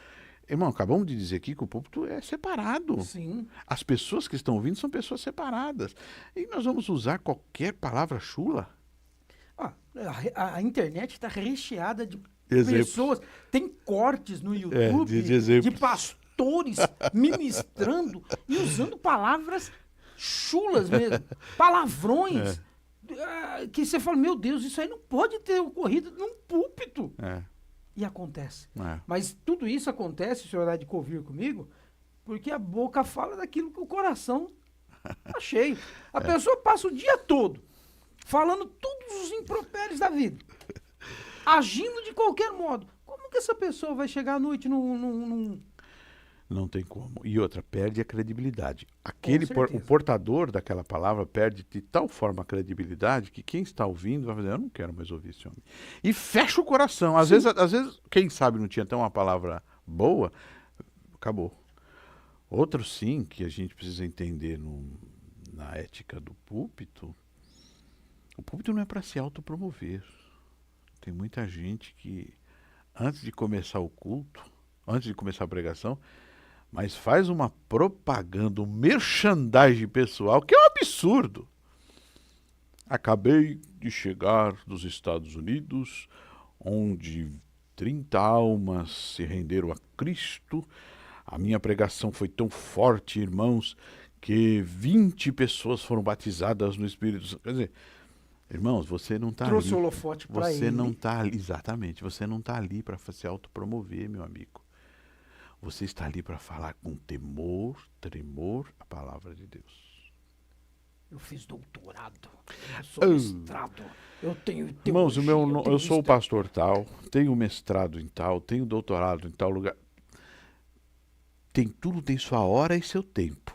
Irmão, acabamos de dizer aqui que o púlpito é separado. Sim. As pessoas que estão ouvindo são pessoas separadas. E nós vamos usar qualquer palavra chula? A internet está recheada de Exemplos. pessoas. Tem cortes no YouTube de exemplos. de pastores ministrando e usando palavras chulas mesmo. Palavrões. Que você fala, meu Deus, isso aí não pode ter ocorrido num púlpito. E acontece. Mas tudo isso acontece, o senhor há de convir comigo, porque a boca fala daquilo que o coração está cheio. A pessoa passa o dia todo falando todos os impropérios da vida, agindo de qualquer modo. Como que essa pessoa vai chegar à noite num... Não tem como. E outra, perde a credibilidade. O portador daquela palavra perde de tal forma a credibilidade que quem está ouvindo vai dizer, eu não quero mais ouvir esse homem. E fecha o coração. Às vezes, quem sabe não tinha até uma palavra boa, acabou. Outro sim, que a gente precisa entender na ética do púlpito, o púlpito não é para se autopromover. Tem muita gente que, antes de começar o culto, antes de começar a pregação, mas faz uma propaganda, um merchandising pessoal, que é um absurdo. Acabei de chegar dos Estados Unidos, onde 30 almas se renderam a Cristo. A minha pregação foi tão forte, irmãos, que 20 pessoas foram batizadas no Espírito Santo. Quer dizer, irmãos, você não está ali. Trouxe o holofote para ele. Você não está ali, exatamente, você não está ali para se autopromover, meu amigo. Você está ali para falar com temor, tremor, a palavra de Deus. Eu fiz doutorado, eu sou mestrado, eu tenho teologia, irmãos, eu sou o pastor tal, tenho mestrado em tal, tenho doutorado em tal lugar. Tudo tem sua hora e seu tempo.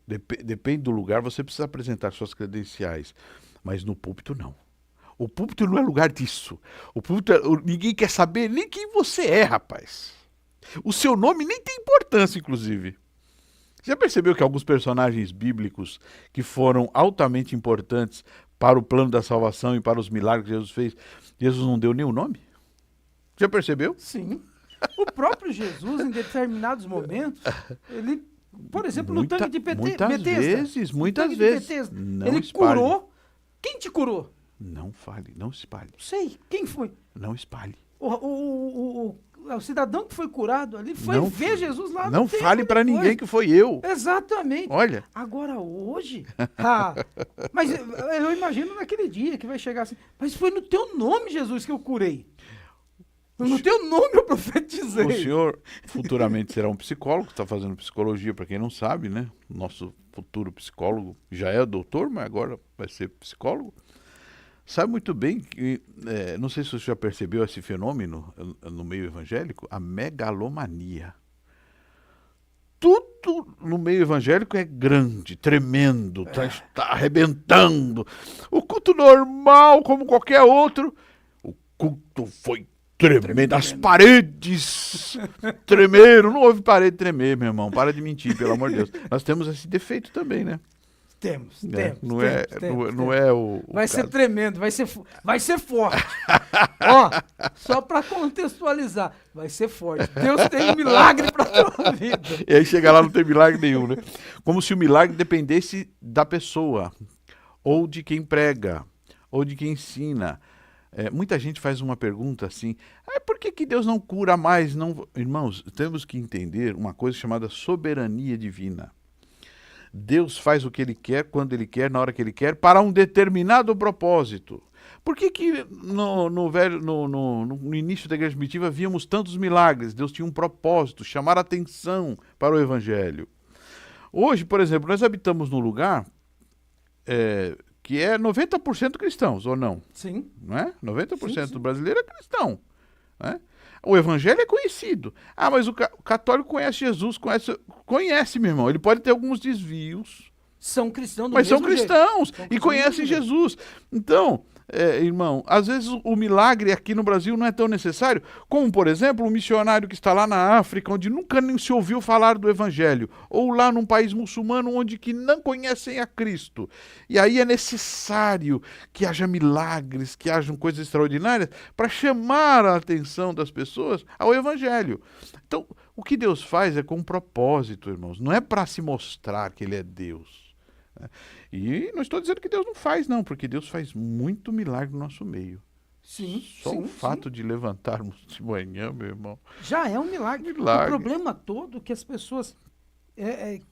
Depende do lugar, você precisa apresentar suas credenciais, mas no púlpito não. O púlpito não é lugar disso. O púlpito, ninguém quer saber nem quem você é, rapaz. O seu nome nem tem importância, inclusive. Já percebeu que alguns personagens bíblicos que foram altamente importantes para o plano da salvação e para os milagres que Jesus fez, Jesus não deu nenhum nome? Já percebeu? Sim. O próprio Jesus, em determinados momentos, ele, por exemplo, no tanque de Betesda. Muitas vezes. Ele curou. Quem te curou? Não fale, não espalhe. Sei. Quem foi? Não espalhe. O cidadão que foi curado ali foi ver Jesus lá. Não fale para ninguém que foi eu. Exatamente. Olha. Agora hoje, mas eu imagino naquele dia que vai chegar assim, mas foi no teu nome, Jesus, que eu curei. No teu nome eu profetizei. O senhor futuramente será um psicólogo, está fazendo psicologia, para quem não sabe, né? Nosso futuro psicólogo já é doutor, mas agora vai ser psicólogo. Sabe muito bem que, não sei se você já percebeu esse fenômeno no meio evangélico, a megalomania. Tudo no meio evangélico é grande, tremendo, está arrebentando. O culto normal, como qualquer outro, o culto foi tremendo. As paredes tremeram. Não houve parede tremer, meu irmão. Para de mentir, pelo amor de Deus. Nós temos esse defeito também, né? Temos. Não é o vai ser tremendo, vai ser forte. Ó, só para contextualizar, vai ser forte. Deus tem um milagre para tua vida. E aí chega lá, não tem milagre nenhum, né? Como se o milagre dependesse da pessoa, ou de quem prega, ou de quem ensina. Muita gente faz uma pergunta assim, por que Deus não cura mais? Não... Irmãos, temos que entender uma coisa chamada soberania divina. Deus faz o que Ele quer, quando Ele quer, na hora que Ele quer, para um determinado propósito. Por que no início da igreja primitiva víamos tantos milagres? Deus tinha um propósito, chamar atenção para o Evangelho. Hoje, por exemplo, nós habitamos num lugar que é 90% cristãos, ou não? Sim. Não é? 90% Sim. do brasileiro é cristão. Né? O evangelho é conhecido. Ah, mas o católico conhece Jesus, conhece, meu irmão. Ele pode ter alguns desvios, São cristãos do mas são mesmo jeito. cristãos São e cristãos do conhecem mesmo jeito. Jesus. Então, irmão, às vezes o milagre aqui no Brasil não é tão necessário, como, por exemplo, um missionário que está lá na África, onde nunca nem se ouviu falar do evangelho, ou lá num país muçulmano onde que não conhecem a Cristo. E aí é necessário que haja milagres, que hajam coisas extraordinárias para chamar a atenção das pessoas ao evangelho. Então, o que Deus faz é com um propósito, irmãos. Não é para se mostrar que Ele é Deus. E não estou dizendo que Deus não faz, não, porque Deus faz muito milagre no nosso meio. Sim, Só sim, o fato de levantarmos de manhã, meu irmão. já é um milagre. Milagre. O problema todo é que as pessoas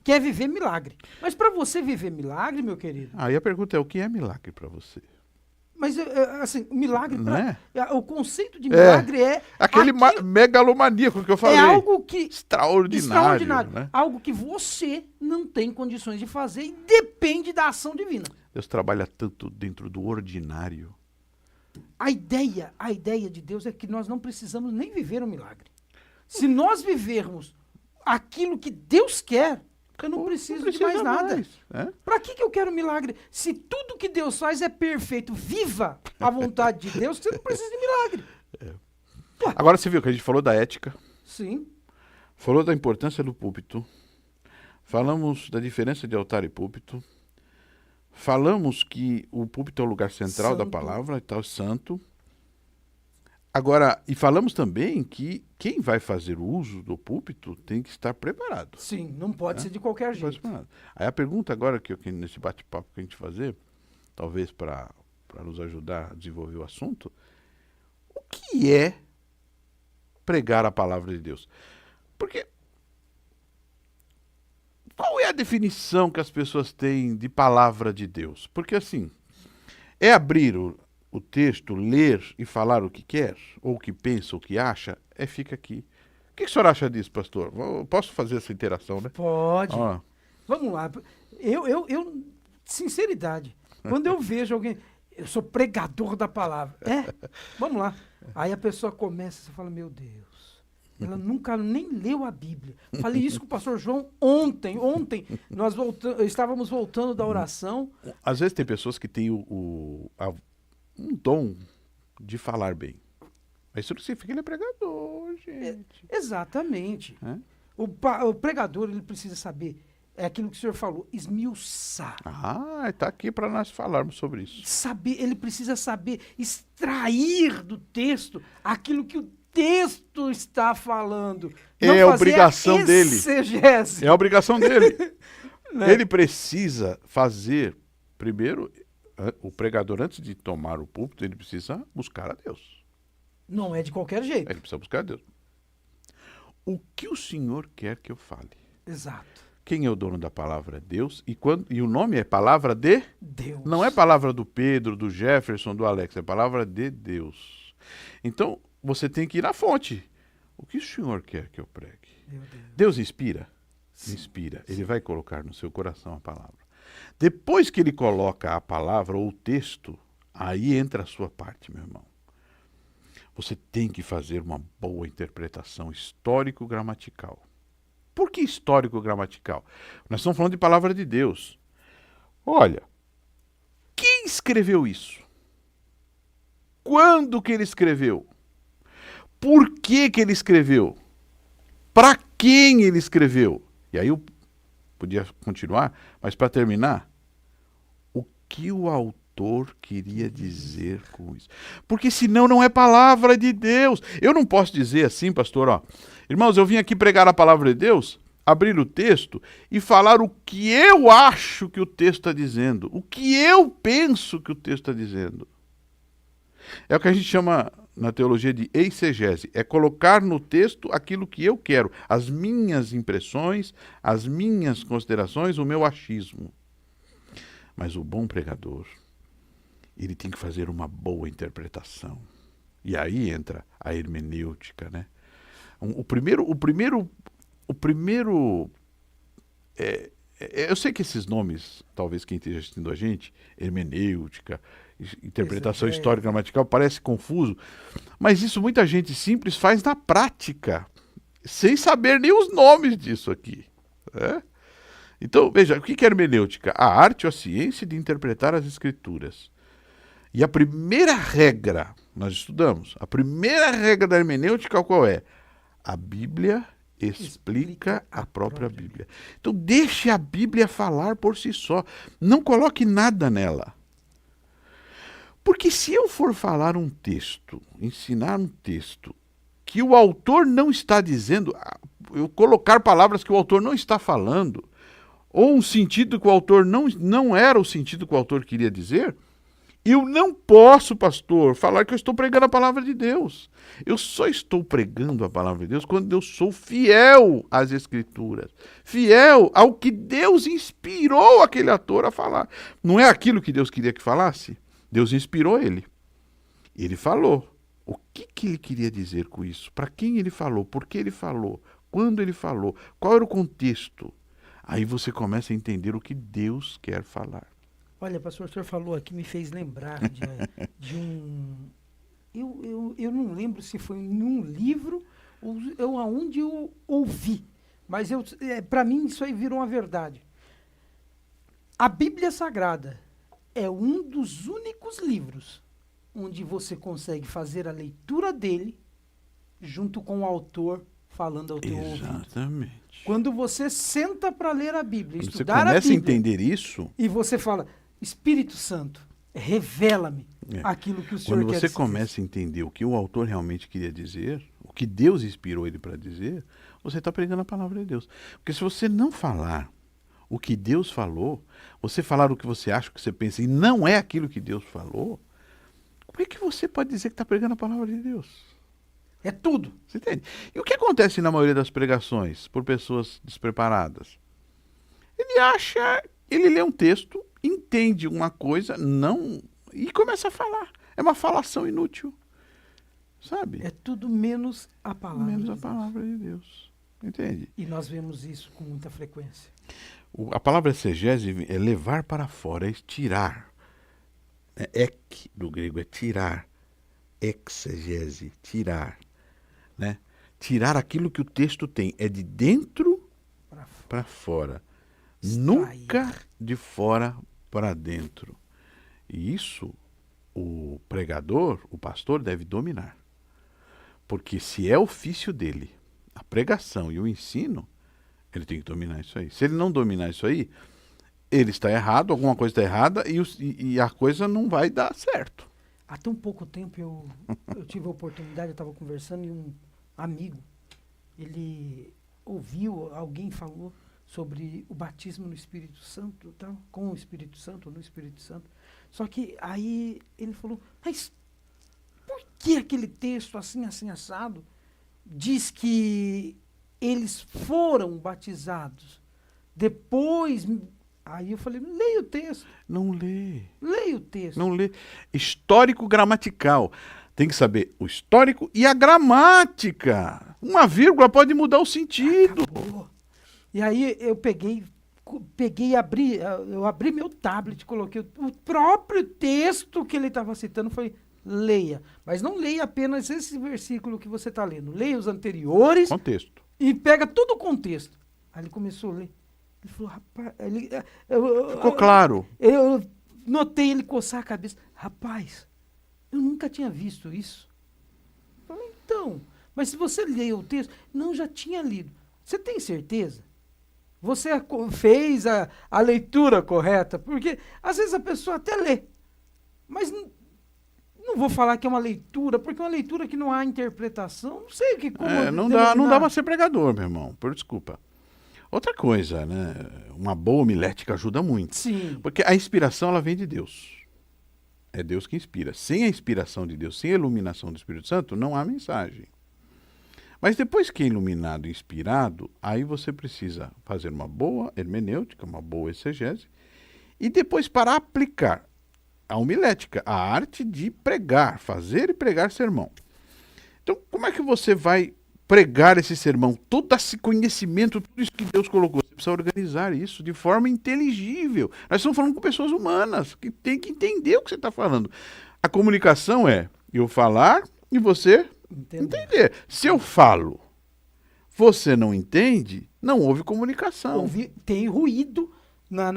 querem viver milagre. Mas para você viver milagre, meu querido, Aí a pergunta é, o que é milagre para você? mas assim, o milagre, Não é? o conceito de milagre é Aquele aquilo- megalomaníaco que eu falei. é algo que extraordinário. Né? algo que você não tem condições de fazer e depende da ação divina. Deus trabalha tanto dentro do ordinário. A ideia de Deus é que nós não precisamos nem viver um milagre. Se nós vivermos aquilo que Deus quer, eu não preciso de mais nada. É? Para que eu quero milagre? Se tudo que Deus faz é perfeito, viva a vontade de Deus, você não precisa de milagre. Agora você viu que a gente falou da ética, Sim, falou da importância do púlpito, falamos da diferença de altar e púlpito, falamos que o púlpito é o lugar central da Santo. palavra, e tal, santo. Agora, e falamos também que quem vai fazer o uso do púlpito tem que estar preparado. sim, não pode ser de qualquer jeito. Aí a pergunta agora que nesse bate-papo que a gente fazer, talvez para nos ajudar a desenvolver o assunto, o que é pregar a palavra de Deus? Porque qual é a definição que as pessoas têm de palavra de Deus? Porque assim, é abrir o texto, ler e falar o que quer, ou o que pensa, o que acha, fica aqui. O que o senhor acha disso, pastor? Eu posso fazer essa interação, né? Pode. Ó, Vamos lá. Sinceridade, quando eu vejo alguém, eu sou pregador da palavra. Vamos lá. Aí a pessoa começa, você fala, meu Deus, ela nunca nem leu a Bíblia. Falei isso com o pastor João ontem. Nós estávamos voltando da oração. às vezes tem pessoas que têm um dom de falar bem. Mas isso não significa que ele é pregador, gente. Exatamente. É? O pregador, ele precisa saber, é aquilo que o senhor falou, esmiuçar. Ah, está aqui para nós falarmos sobre isso. Ele precisa saber extrair do texto aquilo que o texto está falando. É a obrigação dele. Exegese. É a obrigação dele. Né? Ele precisa fazer, primeiro, o pregador, antes de tomar o púlpito, ele precisa buscar a Deus. Não é de qualquer jeito. Ele precisa buscar a Deus. O que o Senhor quer que eu fale? Exato. Quem é o dono da palavra? Deus. E o nome é palavra de? Deus. Não é palavra do Pedro, do Jefferson, do Alex, é palavra de Deus. Então, você tem que ir na fonte. O que o Senhor quer que eu pregue? Meu Deus. Deus inspira? Sim. Inspira. Ele vai colocar no seu coração a palavra. Depois que ele coloca a palavra ou o texto, aí entra a sua parte, meu irmão. Você tem que fazer uma boa interpretação histórico-gramatical. Por que histórico-gramatical? Nós estamos falando de palavra de Deus. Olha, quem escreveu isso? Quando que ele escreveu? Por que que ele escreveu? Para quem ele escreveu? E aí eu podia continuar, mas para terminar, o que o autor queria dizer com isso? Porque senão não é palavra de Deus. Eu não posso dizer assim, pastor, ó, irmãos, eu vim aqui pregar a palavra de Deus, abrir o texto e falar o que eu acho que o texto está dizendo, o que eu penso que o texto está dizendo. É o que a gente chama na teologia de exegese, é colocar no texto aquilo que eu quero, as minhas impressões, as minhas considerações, o meu achismo. Mas o bom pregador, ele tem que fazer uma boa interpretação. E aí entra a hermenêutica, né? O primeiro Eu sei que esses nomes, talvez quem esteja assistindo a gente, hermenêutica, interpretação histórica gramatical, parece confuso, mas isso muita gente simples faz na prática, sem saber nem os nomes disso aqui. Né? Então, veja, o que é hermenêutica? A arte ou a ciência de interpretar as escrituras. E a primeira regra, nós estudamos, a primeira regra da hermenêutica qual é? A Bíblia explica a própria Bíblia. Então deixe a Bíblia falar por si só. Não coloque nada nela. Porque se eu for falar um texto, ensinar um texto, que o autor não está dizendo, eu colocar palavras que o autor não está falando, ou um sentido que o autor não era o sentido que o autor queria dizer, eu não posso, pastor, falar que eu estou pregando a palavra de Deus. Eu só estou pregando a palavra de Deus quando eu sou fiel às Escrituras, fiel ao que Deus inspirou aquele ator a falar. Não é aquilo que Deus queria que falasse? Deus inspirou ele. Ele falou. O que ele queria dizer com isso? Para quem ele falou? Por que ele falou? Quando ele falou? Qual era o contexto? Aí você começa a entender o que Deus quer falar. Olha, pastor, o senhor falou aqui, me fez lembrar de um... Eu não lembro se foi em um livro ou aonde eu ouvi, mas para mim isso aí virou uma verdade. A Bíblia Sagrada é um dos únicos livros onde você consegue fazer a leitura dele junto com o autor falando ao teu ouvido. Exatamente. Quando você senta para ler a Bíblia, Quando estudar a você começa Bíblia, a entender isso, e você fala, Espírito Santo, revela-me aquilo que o Senhor quando quer você dizer. começa a entender o que o autor realmente queria dizer, o que Deus inspirou ele para dizer, você está pregando a palavra de Deus. Porque se você não falar o que Deus falou, você falar o que você acha, o que você pensa, e não é aquilo que Deus falou, como é que você pode dizer que está pregando a palavra de Deus? É tudo. Você entende? E o que acontece na maioria das pregações por pessoas despreparadas? Ele lê um texto, entende uma coisa, não, e começa a falar. É uma falação inútil. Sabe? É tudo menos a palavra Menos de a Deus. palavra de Deus. Entende? E nós vemos isso com muita frequência. A palavra exegese é levar para fora, é tirar. Ek, do grego, é tirar. Exegese, tirar. Né? Tirar aquilo que o texto tem. É de dentro para fora. Nunca de fora para dentro. E isso o pregador, o pastor, deve dominar. Porque se é ofício dele, a pregação e o ensino, ele tem que dominar isso aí. Se ele não dominar isso aí, ele está errado, alguma coisa está errada e a coisa não vai dar certo. Há tão pouco tempo eu tive a oportunidade, eu estava conversando e um amigo, ele ouviu, alguém falou sobre o batismo no Espírito Santo, tal, com o Espírito Santo, no Espírito Santo. Só que aí ele falou, mas por que aquele texto assim, assim, assado, diz que eles foram batizados depois? Aí eu falei, leia o texto. Não lê. Leia o texto. Não lê. Histórico gramatical. Tem que saber o histórico e a gramática. Uma vírgula pode mudar o sentido. Acabou. E aí eu peguei e abri meu tablet, coloquei o próprio texto que ele estava citando, foi leia. Mas não leia apenas esse versículo que você está lendo. Leia os anteriores. Contexto. E pega todo o contexto. Aí ele começou a ler. Ele falou, rapaz... Ficou claro. Eu notei ele coçar a cabeça. Rapaz, eu nunca tinha visto isso. Eu falei, então... Mas se você leu o texto... Não, já tinha lido. Você tem certeza? Você fez a leitura correta? Porque às vezes a pessoa até lê. Mas não vou falar que é uma leitura, porque é uma leitura que não há interpretação. Não sei o que... Não dá para ser pregador, meu irmão. Por desculpa. Outra coisa, né? Uma boa homilética ajuda muito. Sim. Porque a inspiração, ela vem de Deus. É Deus que inspira. Sem a inspiração de Deus, sem a iluminação do Espírito Santo, não há mensagem. Mas depois que é iluminado e inspirado, aí você precisa fazer uma boa hermenêutica, uma boa exegese, e depois para aplicar a homilética, a arte de pregar, fazer e pregar sermão. Então, como é que você vai pregar esse sermão, todo esse conhecimento, tudo isso que Deus colocou, você precisa organizar isso de forma inteligível. Nós estamos falando com pessoas humanas, que têm que entender o que você está falando. A comunicação é eu falar e você entender. Se eu falo, você não entende, não houve comunicação. Tem ruído na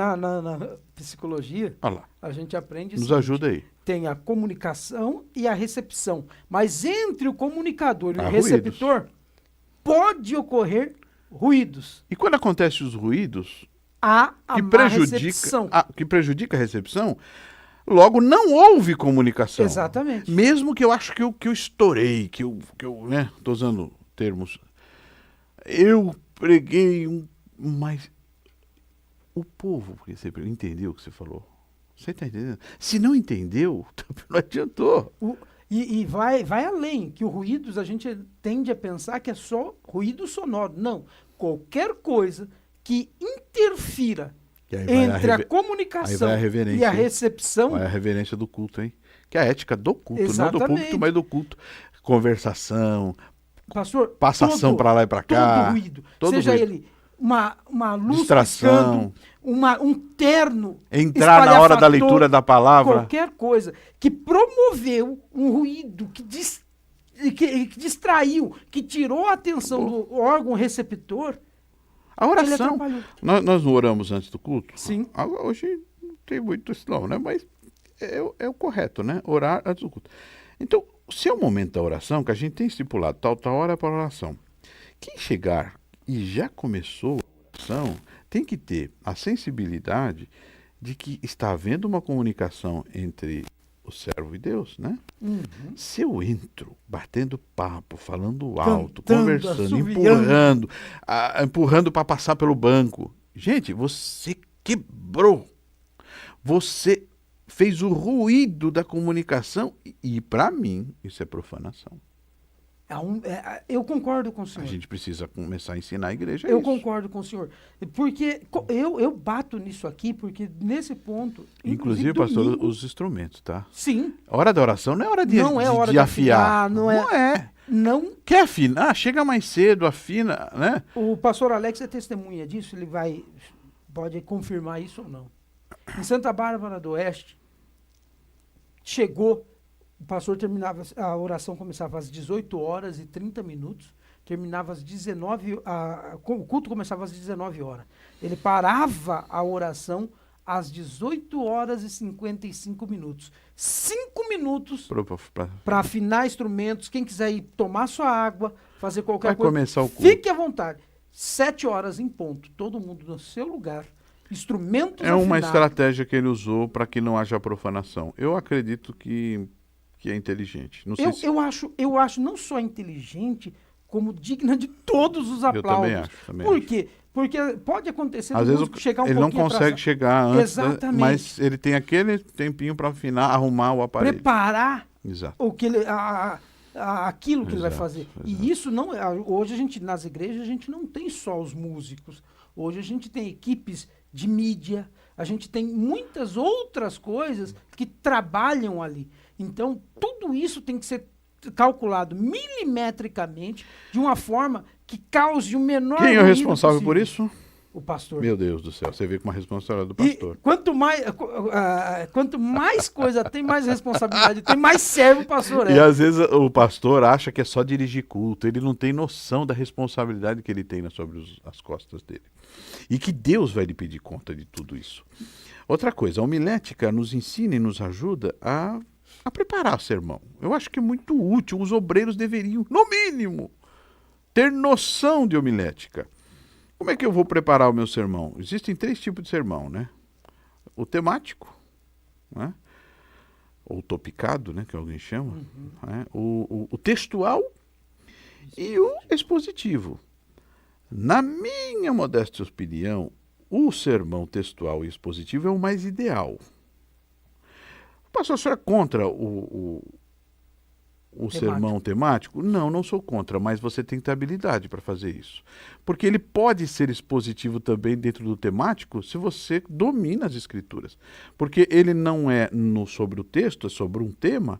psicologia. Olha lá, A gente aprende o nos seguinte, ajuda aí. tem a comunicação e a recepção. Mas entre o comunicador e Há o receptor, pode ocorrer ruídos. E quando acontecem os ruídos Há a que má recepção. prejudica a recepção, logo não houve comunicação. Exatamente. Mesmo que eu acho que eu estourei, que eu né, estou usando termos, eu preguei, mas o povo, porque você entendeu o que você falou? Você está entendendo? Se não entendeu, não adiantou. E vai além, que o ruídos a gente tende a pensar que é só ruído sonoro. Não, qualquer coisa que interfira entre a comunicação e a recepção. Vai a reverência do culto, hein? Que é a ética do culto, Exatamente. não do púlpito, mas do culto. Conversação, Pastor, passação para lá e para cá. Todo ruído. Todo seja ruído. ele uma luz Distração. piscando, um terno Entrar na hora da leitura da palavra. Qualquer coisa que promoveu um ruído, que distraiu, que tirou a atenção do órgão receptor. A oração. Nós não oramos antes do culto? Sim. Hoje não tem muito isso não, né? Mas é o correto, né? Orar antes do culto. Então, se é o momento da oração, que a gente tem estipulado tal hora para a oração, quem chegar e já começou a oração, tem que ter a sensibilidade de que está havendo uma comunicação entre o servo e Deus, né? Uhum. Se eu entro batendo papo, falando alto, Cantando, conversando, assoviando, empurrando para passar pelo banco, gente, você quebrou. Você fez o ruído da comunicação e para mim, isso é profanação. Eu concordo com o senhor. A gente precisa começar a ensinar a igreja Eu isso. concordo com o senhor. Porque eu bato nisso aqui, porque nesse ponto... Inclusive, pastor, os instrumentos, tá? Sim. A hora da oração não é hora de afiar. Não é. Não. Quer afinar? Chega mais cedo, afina, né? O pastor Alex é testemunha disso, ele pode confirmar isso ou não. Em Santa Bárbara do Oeste, chegou... O pastor terminava, a oração começava às 18h30, terminava às 19 o culto começava às 19 horas. Ele parava a oração às 18h55. 5 minutos para afinar instrumentos. Quem quiser ir tomar sua água, fazer qualquer coisa, começar o culto. Fique à vontade. 7 horas em ponto, todo mundo no seu lugar. Instrumentos É uma afinados. estratégia que ele usou para que não haja profanação. Eu acredito que é inteligente. Não sei eu acho não só inteligente, como digna de todos os aplausos. Eu também acho. Por quê? Porque pode acontecer às vezes chegar um ele não pouquinho consegue atrasado. chegar antes, Exatamente. mas ele tem aquele tempinho para afinar, arrumar o aparelho. Preparar Exato. o que aquilo que ele vai fazer. Exato. E isso não hoje nas igrejas a gente não tem só os músicos. Hoje a gente tem equipes de mídia, a gente tem muitas outras coisas que trabalham ali. Então, tudo isso tem que ser calculado milimetricamente, de uma forma que cause o menor Quem é o ruído responsável possível. por isso? O pastor. Meu Deus do céu, você vê com uma responsabilidade do pastor. E quanto mais coisa tem, mais responsabilidade tem, mais serve o pastor. E às vezes o pastor acha que é só dirigir culto, ele não tem noção da responsabilidade que ele tem sobre as costas dele. E que Deus vai lhe pedir conta de tudo isso. Outra coisa, a homilética nos ensina e nos ajuda a preparar o sermão. Eu acho que é muito útil, os obreiros deveriam, no mínimo, ter noção de homilética. Como é que eu vou preparar o meu sermão? Existem 3 tipos de sermão, né? O temático, né? Ou topicado, né? Que alguém chama. Né? O textual e o expositivo. Na minha modesta opinião, o sermão textual e expositivo é o mais ideal. Pastor, o senhor é contra o sermão temático? Não sou contra, mas você tem que ter habilidade para fazer isso. Porque ele pode ser expositivo também dentro do temático se você domina as escrituras. Porque ele não é sobre o texto, é sobre um tema,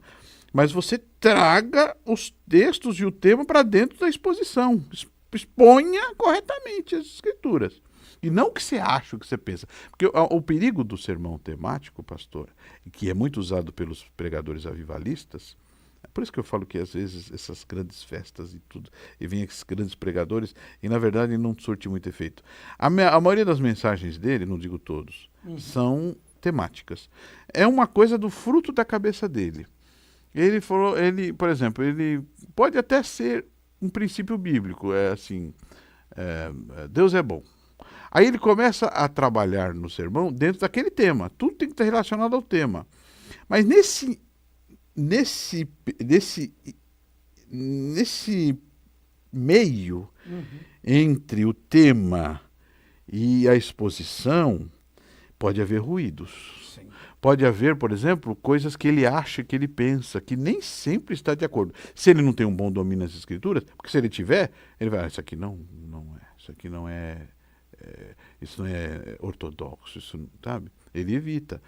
mas você traga os textos e o tema para dentro da exposição. Exponha corretamente as escrituras. E não o que você acha, o que você pensa. Porque o perigo do sermão temático, pastor, que é muito usado pelos pregadores avivalistas, é por isso que eu falo que às vezes essas grandes festas e tudo, e vem esses grandes pregadores, e na verdade não surte muito efeito. A maioria das mensagens dele, não digo todos, são temáticas. É uma coisa do fruto da cabeça dele. Ele falou, por exemplo, ele pode até ser um princípio bíblico, Deus é bom. Aí ele começa a trabalhar no sermão dentro daquele tema. Tudo tem que estar relacionado ao tema. Mas nesse meio entre o tema e a exposição, pode haver ruídos. Sim. Pode haver, por exemplo, coisas que ele acha, que ele pensa, que nem sempre está de acordo. Se ele não tem um bom domínio das escrituras, porque se ele tiver, ele vai, isso aqui não é, isso aqui não é, isso não é ortodoxo, isso, sabe? Ele evita.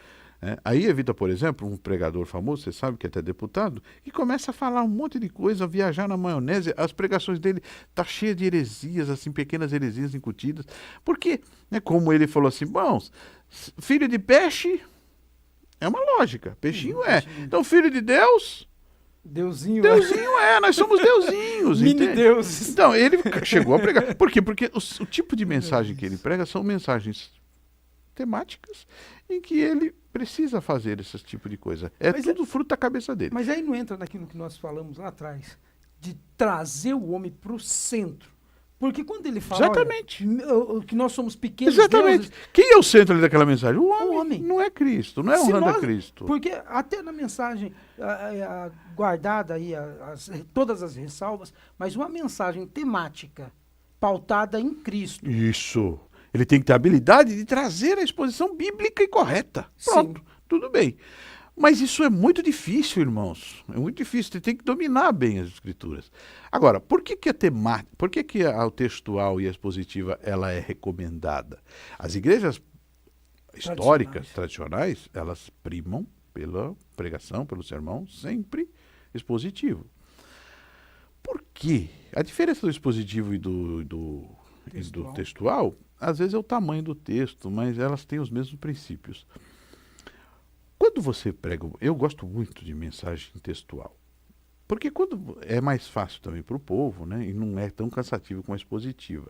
Aí evita, por exemplo, um pregador famoso, você sabe que é até deputado, que começa a falar um monte de coisa, viajar na maionese. As pregações dele tá cheias de heresias, assim, pequenas heresias incutidas. Porque, como ele falou assim, bom, filho de peixe é uma lógica, peixinho é. Então, filho de Deus, Deusinho nós somos deusinhos. Mini entende? deuses. Então, ele chegou a pregar. Por quê? Porque o tipo de mensagem que ele prega são mensagens temáticas em que ele precisa fazer esse tipo de coisa. Mas tudo fruto da cabeça dele. Mas aí não entra naquilo que nós falamos lá atrás, de trazer o homem para o centro. Porque quando ele fala Exatamente. olha, que nós somos pequenos Exatamente. deuses, Quem é o centro ali daquela mensagem? O homem. homem. Não é Cristo, não é se honrando nós- a Cristo. Porque até na mensagem guardada aí, todas as ressalvas, mas uma mensagem temática, pautada em Cristo. Isso. Ele tem que ter a habilidade de trazer a exposição bíblica e correta. Pronto, tudo bem. Mas isso é muito difícil, irmãos. É muito difícil. Você tem que dominar bem as escrituras. Agora, por que a temática, por que a textual e a expositiva ela é recomendada? As igrejas históricas, tradicionais, elas primam pela pregação, pelo sermão, sempre expositivo. Por quê? A diferença do expositivo e do textual, às vezes é o tamanho do texto, mas elas têm os mesmos princípios. Quando você prega, eu gosto muito de mensagem textual, porque quando é mais fácil também para o povo, né, e não é tão cansativo como a expositiva.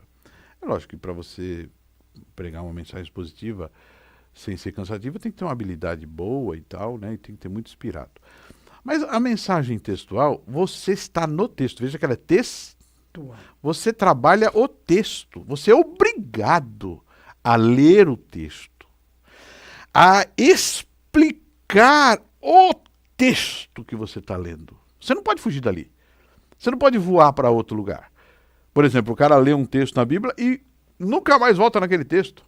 É lógico que para você pregar uma mensagem expositiva sem ser cansativa, tem que ter uma habilidade boa e tal, né, e tem que ter muito inspirado. Mas a mensagem textual, você está no texto, veja que ela é textual. Você trabalha o texto, você é obrigado a ler o texto, a explicar o texto que você está lendo. Você não pode fugir dali. Você não pode voar para outro lugar. Por exemplo, o cara lê um texto na Bíblia e nunca mais volta naquele texto.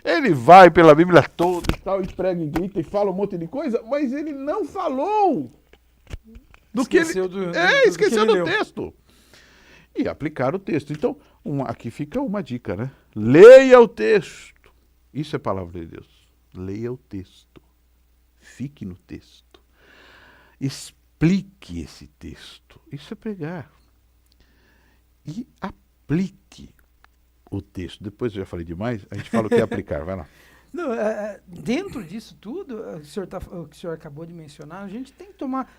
Ele vai pela Bíblia toda e tal, e prega e grita e fala um monte de coisa, mas ele não falou do Esqueceu que ele... do esqueceu que ele do leu. texto. E aplicar o texto. Então, aqui fica uma dica, né? Leia o texto. Isso é palavra de Deus. Leia o texto. Fique no texto. Explique esse texto. Isso é pregar. E aplique o texto. Depois eu já falei demais, a gente fala o que é aplicar. Vai lá. Não, dentro disso tudo, o que o senhor acabou de mencionar, a gente tem que tomar,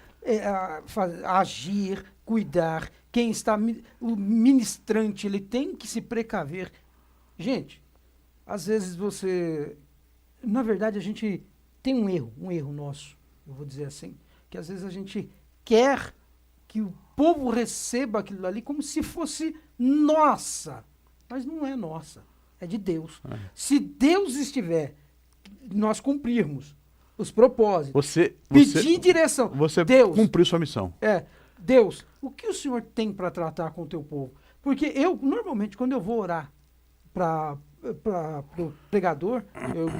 agir, cuidar. Quem está, o ministrante, ele tem que se precaver. Gente, às vezes na verdade, a gente tem um erro nosso, eu vou dizer assim, que às vezes a gente quer que o povo receba aquilo ali como se fosse nossa, mas não é nossa, é de Deus. Se Deus estiver, nós cumprirmos os propósitos, pedir direção. Você Deus, cumpriu sua missão. Deus, o que o Senhor tem para tratar com o teu povo? Porque normalmente, quando eu vou orar para o pregador,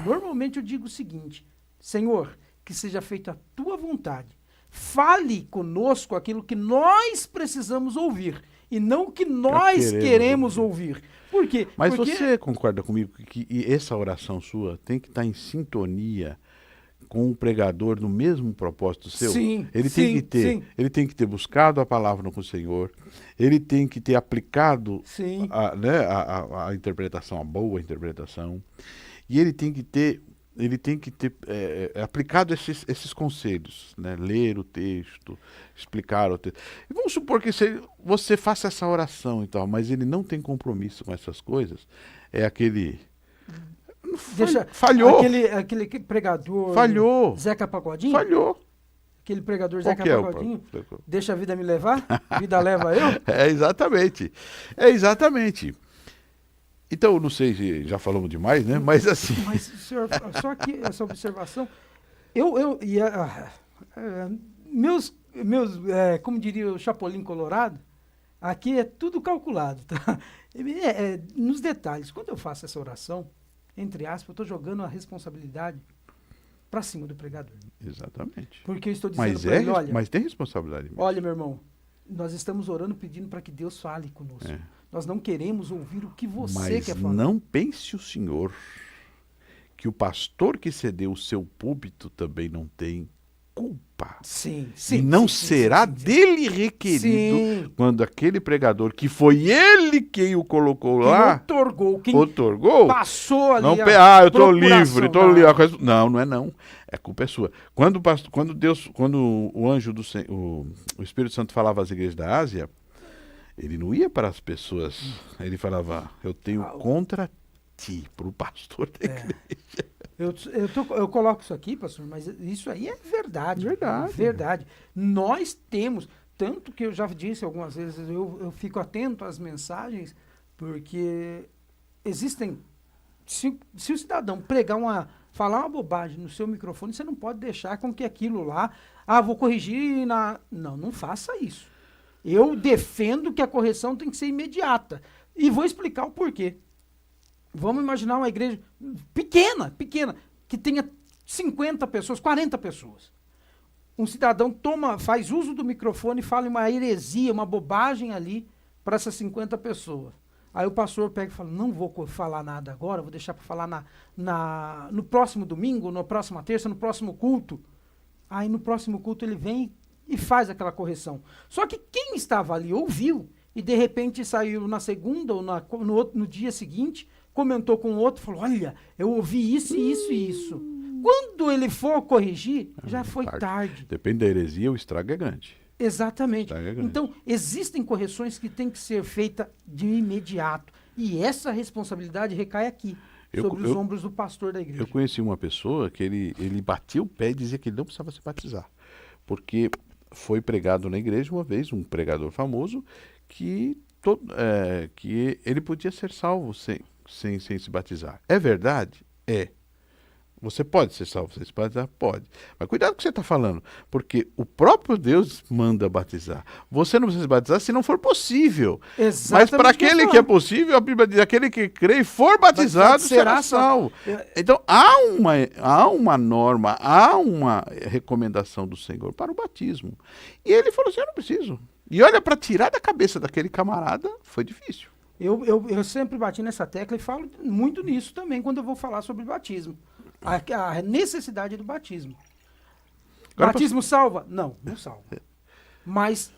normalmente eu digo o seguinte: Senhor, que seja feita a tua vontade. Fale conosco aquilo que nós precisamos ouvir e não o que nós queremos ouvir. Por quê? Mas você concorda comigo que essa oração sua tem que estar em sintonia com um pregador no mesmo propósito seu? Sim, Ele sim, tem que ter, sim. ele tem que ter buscado a palavra com o Senhor, ele tem que ter aplicado Sim. né, a interpretação, a boa interpretação, e ele tem que ter aplicado esses conselhos, né? Ler o texto, explicar o texto. E vamos supor que você faça essa oração e tal, mas ele não tem compromisso com essas coisas, é aquele... Falhou, Aquele pregador falhou, Zeca Pagodinho? falhou. Aquele pregador Qual Zeca que é o Pagodinho? pro- Deixa a vida me levar, vida leva eu? É exatamente, é exatamente. Então, não sei se já falamos demais, né? Mas assim, Mas, senhor, só que essa observação, como diria o Chapolin Colorado, aqui é tudo calculado, tá? Nos detalhes. Quando eu faço essa oração, entre aspas, eu estou jogando a responsabilidade para cima do pregador. exatamente. Porque eu estou dizendo Mas, para ele, olha, mas tem responsabilidade mesmo. olha, meu irmão, nós estamos orando pedindo para que Deus fale conosco. É. Nós não queremos ouvir o que você Mas quer falar. não pense o senhor que o pastor que cedeu o seu púlpito também não tem culpa. Sim, E sim. não sim, será sim, sim. dele requerido Sim. quando aquele pregador, que foi ele quem o colocou Quem lá, otorgou, quem otorgou, passou ali não, a eu estou procuração livre, estou lá. livre. Não, não é não. A culpa é sua. Quando o anjo do Senhor, o Espírito Santo falava às igrejas da Ásia, ele não ia para as pessoas, ele falava, eu tenho contra ti, para o pastor da igreja. Eu coloco isso aqui, pastor, mas isso aí é verdade. Verdade. Verdade. Nós temos, tanto que eu já disse algumas vezes, eu fico atento às mensagens, porque existem. Se o cidadão falar uma bobagem no seu microfone, você não pode deixar com que aquilo lá, vou corrigir Não faça isso. Eu defendo que a correção tem que ser imediata. E vou explicar o porquê. Vamos imaginar uma igreja pequena, que tenha 50 pessoas, 40 pessoas. Um cidadão faz uso do microfone e fala uma heresia, uma bobagem ali para essas 50 pessoas. Aí o pastor pega e fala, não vou falar nada agora, vou deixar para falar no próximo domingo, na próxima terça, no próximo culto. Aí no próximo culto ele vem e faz aquela correção. Só que quem estava ali ouviu e de repente saiu na segunda ou no dia seguinte, comentou com o outro, falou, olha, eu ouvi isso e isso e isso. Quando ele for corrigir, já foi tarde. Depende da heresia, o estrago é grande. Exatamente. Então, existem correções que têm que ser feitas de imediato. E essa responsabilidade recai aqui, sobre os ombros do pastor da igreja. Eu conheci uma pessoa que ele batia o pé e dizia que ele não precisava se batizar. Porque foi pregado na igreja uma vez, um pregador famoso, que ele podia ser salvo sem se batizar. É verdade? É. Você pode ser salvo sem se batizar? Pode. Mas cuidado com o que você está falando, porque o próprio Deus manda batizar. Você não precisa se batizar se não for possível. Exatamente. Mas para aquele que é possível, a Bíblia diz, aquele que crê e for batizado será salvo. Então, há uma norma, há uma recomendação do Senhor para o batismo. E ele falou assim, eu não preciso. E olha, para tirar da cabeça daquele camarada, foi difícil. Eu sempre bati nessa tecla e falo muito nisso também quando eu vou falar sobre batismo. A necessidade do batismo. Batismo salva? Não salva. Mas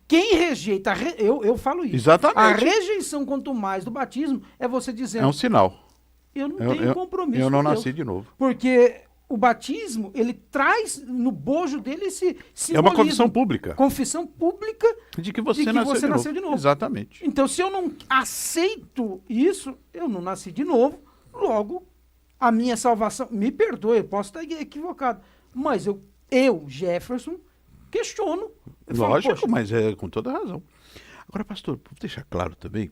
quem rejeita, eu falo isso. Exatamente. A rejeição, quanto mais do batismo, é você dizendo... É um sinal. Eu não tenho compromisso Eu não com nasci Deus. de novo. Porque o batismo, ele traz no bojo dele esse simbolismo. É uma confissão pública. Confissão pública de que você nasceu de novo. Exatamente. Então, se eu não aceito isso, eu não nasci de novo, logo, a minha salvação, me perdoe, eu posso estar equivocado, mas eu Jefferson, questiono. Lógico, falo, mas é com toda razão. Agora, pastor, vou deixar claro também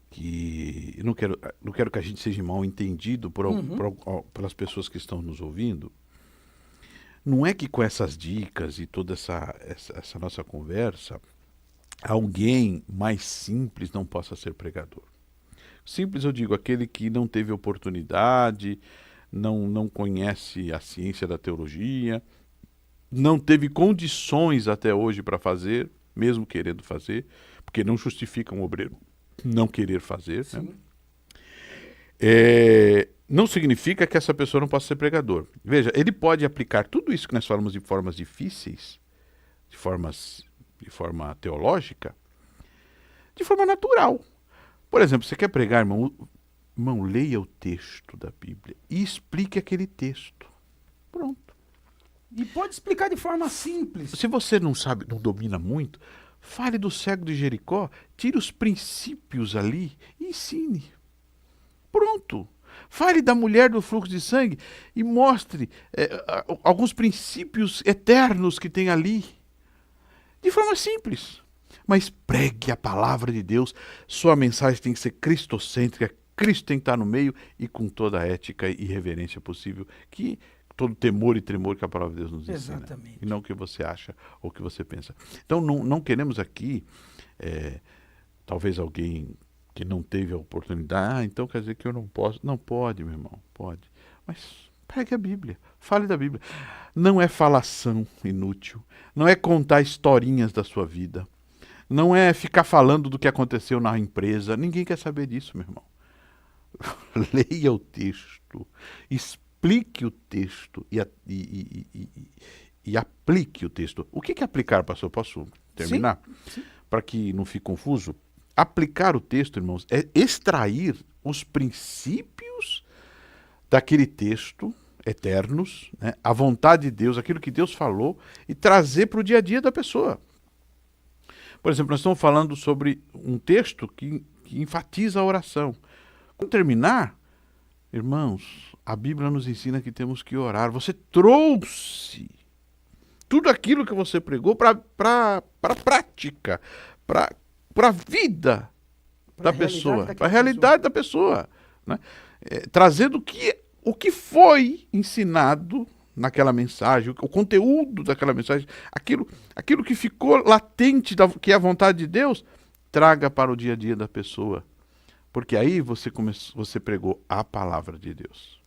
que eu não quero que a gente seja mal entendido pelas pessoas que estão nos ouvindo. Não é que com essas dicas e toda essa nossa conversa, alguém mais simples não possa ser pregador. Simples, eu digo, aquele que não teve oportunidade, não conhece a ciência da teologia, não teve condições até hoje para fazer, mesmo querendo fazer, porque não justifica um obreiro não querer fazer. Né? não significa que essa pessoa não possa ser pregador. Veja, ele pode aplicar tudo isso que nós falamos de formas difíceis, de forma teológica, de forma natural. Por exemplo, você quer pregar, irmão? Irmão, leia o texto da Bíblia e explique aquele texto. Pronto. E pode explicar de forma simples. Se você não sabe, não domina muito, fale do cego de Jericó, tire os princípios ali e ensine. Pronto. Fale da mulher do fluxo de sangue e mostre alguns princípios eternos que tem ali. De forma simples. Mas pregue a palavra de Deus. Sua mensagem tem que ser cristocêntrica. Cristo tem que estar no meio e com toda a ética e reverência possível. Todo temor e tremor que a palavra de Deus nos ensina. Exatamente. E não o que você acha ou o que você pensa. Então não queremos aqui, talvez alguém que não teve a oportunidade, então quer dizer que eu não posso. Não, pode, meu irmão, pode. Mas pregue a Bíblia, fale da Bíblia. Não é falação inútil, não é contar historinhas da sua vida, não é ficar falando do que aconteceu na empresa. Ninguém quer saber disso, meu irmão. Leia o texto, explique o texto e aplique o texto. O que é aplicar, pastor? Posso terminar? Sim. Para que não fique confuso. Aplicar o texto, irmãos, é extrair os princípios daquele texto eternos, né, a vontade de Deus, aquilo que Deus falou, e trazer para o dia a dia da pessoa. Por exemplo, nós estamos falando sobre um texto que enfatiza a oração. Quando terminar, irmãos, a Bíblia nos ensina que temos que orar. Você trouxe tudo aquilo que você pregou para a prática, para a vida da pessoa, para a realidade da pessoa. Né? Trazendo o que foi ensinado naquela mensagem, o conteúdo daquela mensagem, aquilo que ficou latente, que é a vontade de Deus, traga para o dia a dia da pessoa. Porque aí você pregou a palavra de Deus.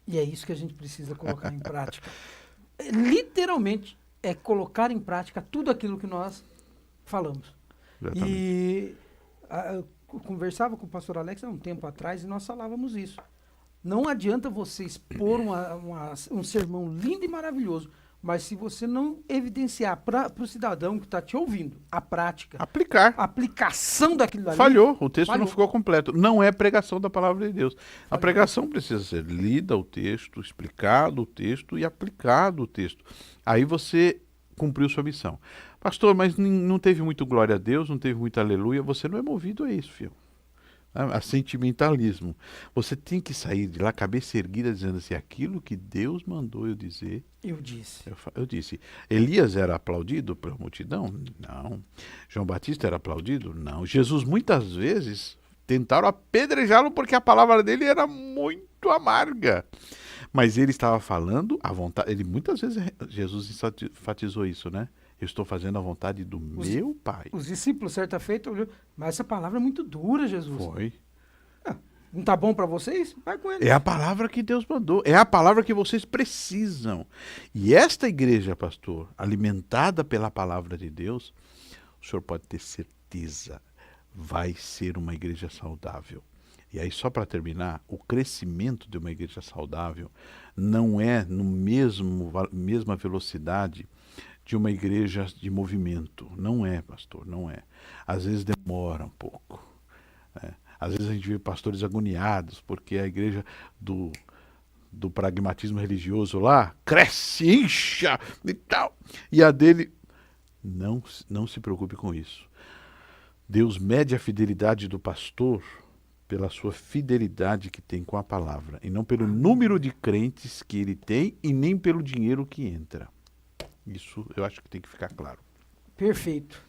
E é isso que a gente precisa colocar em prática. Literalmente, é colocar em prática tudo aquilo que nós falamos. Exatamente. E eu conversava com o pastor Alex há um tempo atrás e nós falávamos isso. Não adianta você expor um sermão lindo e maravilhoso, mas se você não evidenciar para o cidadão que está te ouvindo a prática, Aplicar. a aplicação daquilo ali. Falhou, o texto falhou. não ficou completo. Não é pregação da palavra de Deus. A pregação precisa ser lida o texto, explicado o texto e aplicado o texto. Aí você cumpriu sua missão. Pastor, mas não teve muito glória a Deus, não teve muito aleluia. Você não é movido a isso, filho. A sentimentalismo. Você tem que sair de lá, cabeça erguida, dizendo assim, aquilo que Deus mandou eu dizer. Eu disse. Eu disse. Elias era aplaudido pela multidão? Não. João Batista era aplaudido? Não. Jesus muitas vezes tentaram apedrejá-lo porque a palavra dele era muito amarga. Mas ele estava falando a vontade. Ele muitas vezes, Jesus enfatizou isso, né? Eu estou fazendo a vontade do meu Pai. Os discípulos, certa feita, olhou, mas essa palavra é muito dura, Jesus. Foi. Não tá bom para vocês? Vai com ele. É a palavra que Deus mandou. É a palavra que vocês precisam. E esta igreja, pastor, alimentada pela palavra de Deus, o senhor pode ter certeza, vai ser uma igreja saudável. E aí, só para terminar, o crescimento de uma igreja saudável não é no mesma velocidade de uma igreja de movimento. Não é, pastor, não é. Às vezes demora um pouco. Né? Às vezes a gente vê pastores agoniados, porque a igreja do pragmatismo religioso lá cresce, incha e tal. E a dele, não se preocupe com isso. Deus mede a fidelidade do pastor pela sua fidelidade que tem com a palavra, e não pelo número de crentes que ele tem e nem pelo dinheiro que entra. Isso eu acho que tem que ficar claro. Perfeito.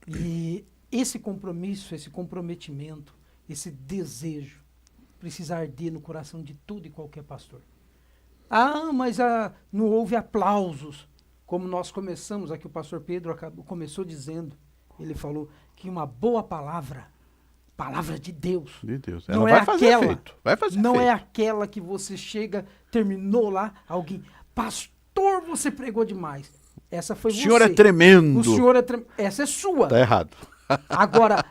E esse compromisso, esse comprometimento, esse desejo precisa arder no coração de todo e qualquer pastor. Mas não houve aplausos. Como nós começamos aqui, o pastor Pedro começou dizendo, ele falou que uma boa palavra de Deus. De Deus. Não Ela é vai fazer aquela, efeito. Vai fazer não efeito. é aquela que você chega, terminou lá, alguém, pastor, você pregou demais. Essa foi O você. senhor é tremendo. O senhor é tremendo. Essa é sua. Tá errado. Agora,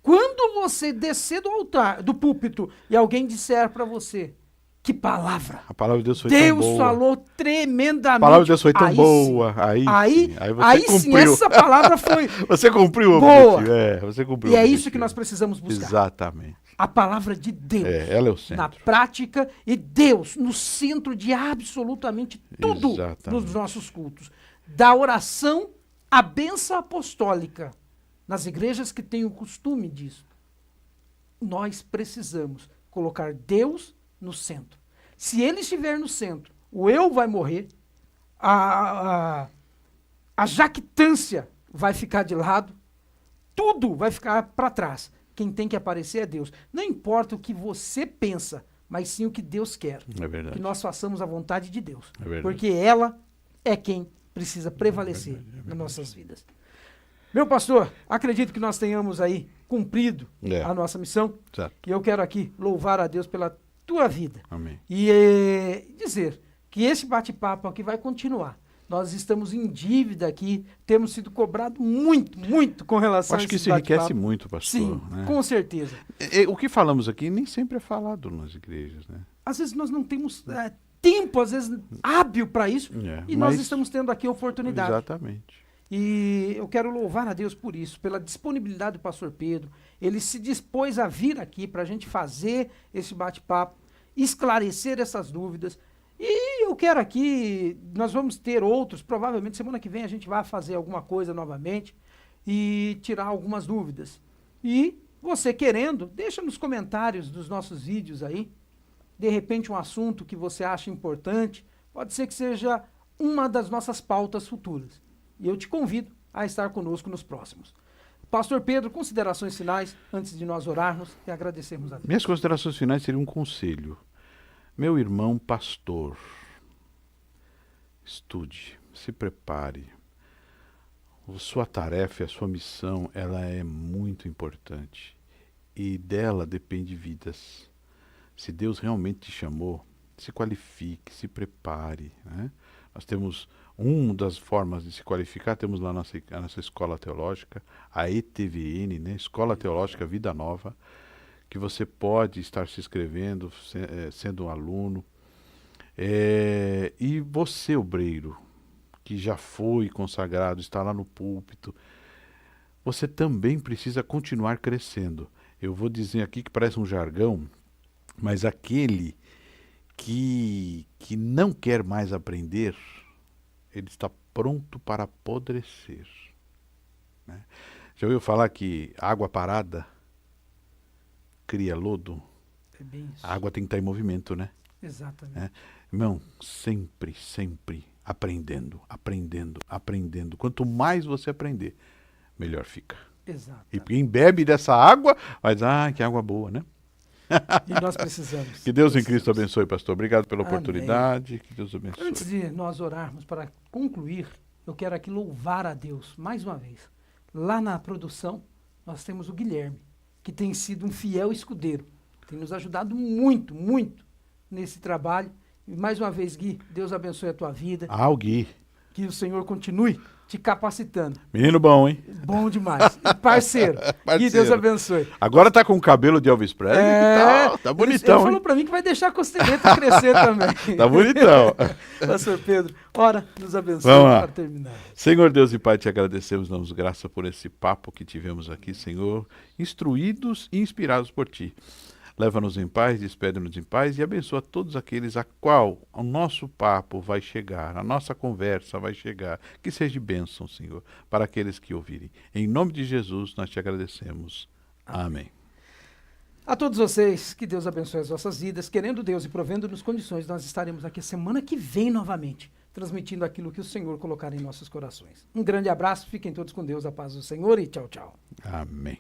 quando você descer do altar, do púlpito, e alguém disser para você, Que palavra! A palavra de Deus foi tão Deus boa. falou tremendamente. A palavra de Deus foi tão Aí boa. Aí, sim. Aí você aí sim, cumpriu. essa palavra foi Você cumpriu o boa. objetivo. Você cumpriu E o é objetivo. isso que nós precisamos buscar. Exatamente. A palavra de Deus. Ela é o centro. Na prática, e Deus no centro de absolutamente tudo Exatamente. nos nossos cultos. Da oração à bênção apostólica. Nas igrejas que têm o costume disso. Nós precisamos colocar Deus no centro. Se ele estiver no centro, o eu vai morrer, a jactância vai ficar de lado, tudo vai ficar para trás. Quem tem que aparecer é Deus. Não importa o que você pensa, mas sim o que Deus quer. É verdade. Que nós façamos a vontade de Deus. É verdade. Porque ela é quem precisa prevalecer nas nossas vidas. Meu pastor, acredito que nós tenhamos aí cumprido a nossa missão. Exato. E eu quero aqui louvar a Deus pela tua vida. Amém. E dizer que esse bate-papo aqui vai continuar. Nós estamos em dívida aqui, temos sido cobrado muito, muito com relação a Acho esse que isso enriquece muito, pastor. Sim, né? com certeza. O que falamos aqui nem sempre é falado nas igrejas, né? Às vezes nós não temos tempo, às vezes hábil para isso, e nós mas- estamos tendo aqui a oportunidade. Exatamente. E eu quero louvar a Deus por isso, pela disponibilidade do pastor Pedro. Ele se dispôs a vir aqui para a gente fazer esse bate-papo, esclarecer essas dúvidas. E eu quero aqui, nós vamos ter outros, provavelmente semana que vem a gente vai fazer alguma coisa novamente e tirar algumas dúvidas. E você querendo, deixa nos comentários dos nossos vídeos aí, de repente um assunto que você acha importante, pode ser que seja uma das nossas pautas futuras. E eu te convido a estar conosco nos próximos. Pastor Pedro, considerações finais antes de nós orarmos e agradecermos a Deus. Minhas considerações finais seriam um conselho. Meu irmão pastor, estude, se prepare. A sua tarefa, a sua missão, ela é muito importante. E dela depende vidas. Se Deus realmente te chamou, se qualifique, se prepare, né? Nós temos uma das formas de se qualificar, temos lá a nossa escola teológica, a ETVN, né? Escola Teológica Vida Nova, que você pode estar se inscrevendo, sendo um aluno. E você, obreiro, que já foi consagrado, está lá no púlpito, você também precisa continuar crescendo. Eu vou dizer aqui que parece um jargão, mas aquele que não quer mais aprender, ele está pronto para apodrecer. Né? Já ouviu falar que água parada cria lodo? É bem isso. A água tem que estar em movimento, né? Exatamente. Irmão, sempre, sempre aprendendo, aprendendo, aprendendo. Quanto mais você aprender, melhor fica. Exato. E quem bebe dessa água, vai dizer, que água boa, né? E nós precisamos. Que Deus em Cristo abençoe, pastor. Obrigado pela Amém. oportunidade. Que Deus abençoe. Antes de nós orarmos para concluir, eu quero aqui louvar a Deus mais uma vez. Lá na produção, nós temos o Guilherme, que tem sido um fiel escudeiro. Tem nos ajudado muito, muito nesse trabalho. E mais uma vez, Gui, Deus abençoe a tua vida. O Gui. Que o Senhor continue te capacitando. Menino bom, hein? Bom demais. E parceiro. Gui, Deus abençoe. Agora tá com o cabelo de Elvis Presley. Tá bonitão, ele falou para mim que vai deixar a costeleta crescer também. Tá bonitão. Pastor Pedro, ora, nos abençoe Vamos lá. para terminar. Senhor Deus e Pai, te agradecemos, damos graça por esse papo que tivemos aqui, Senhor, instruídos e inspirados por Ti. Leva-nos em paz, despede-nos em paz e abençoa todos aqueles a qual o nosso papo vai chegar, a nossa conversa vai chegar. Que seja bênção, Senhor, para aqueles que ouvirem. Em nome de Jesus, nós te agradecemos. Amém. A todos vocês, que Deus abençoe as vossas vidas. Querendo Deus e provendo-nos condições, nós estaremos aqui semana que vem novamente, transmitindo aquilo que o Senhor colocar em nossos corações. Um grande abraço, fiquem todos com Deus, a paz do Senhor e tchau, tchau. Amém.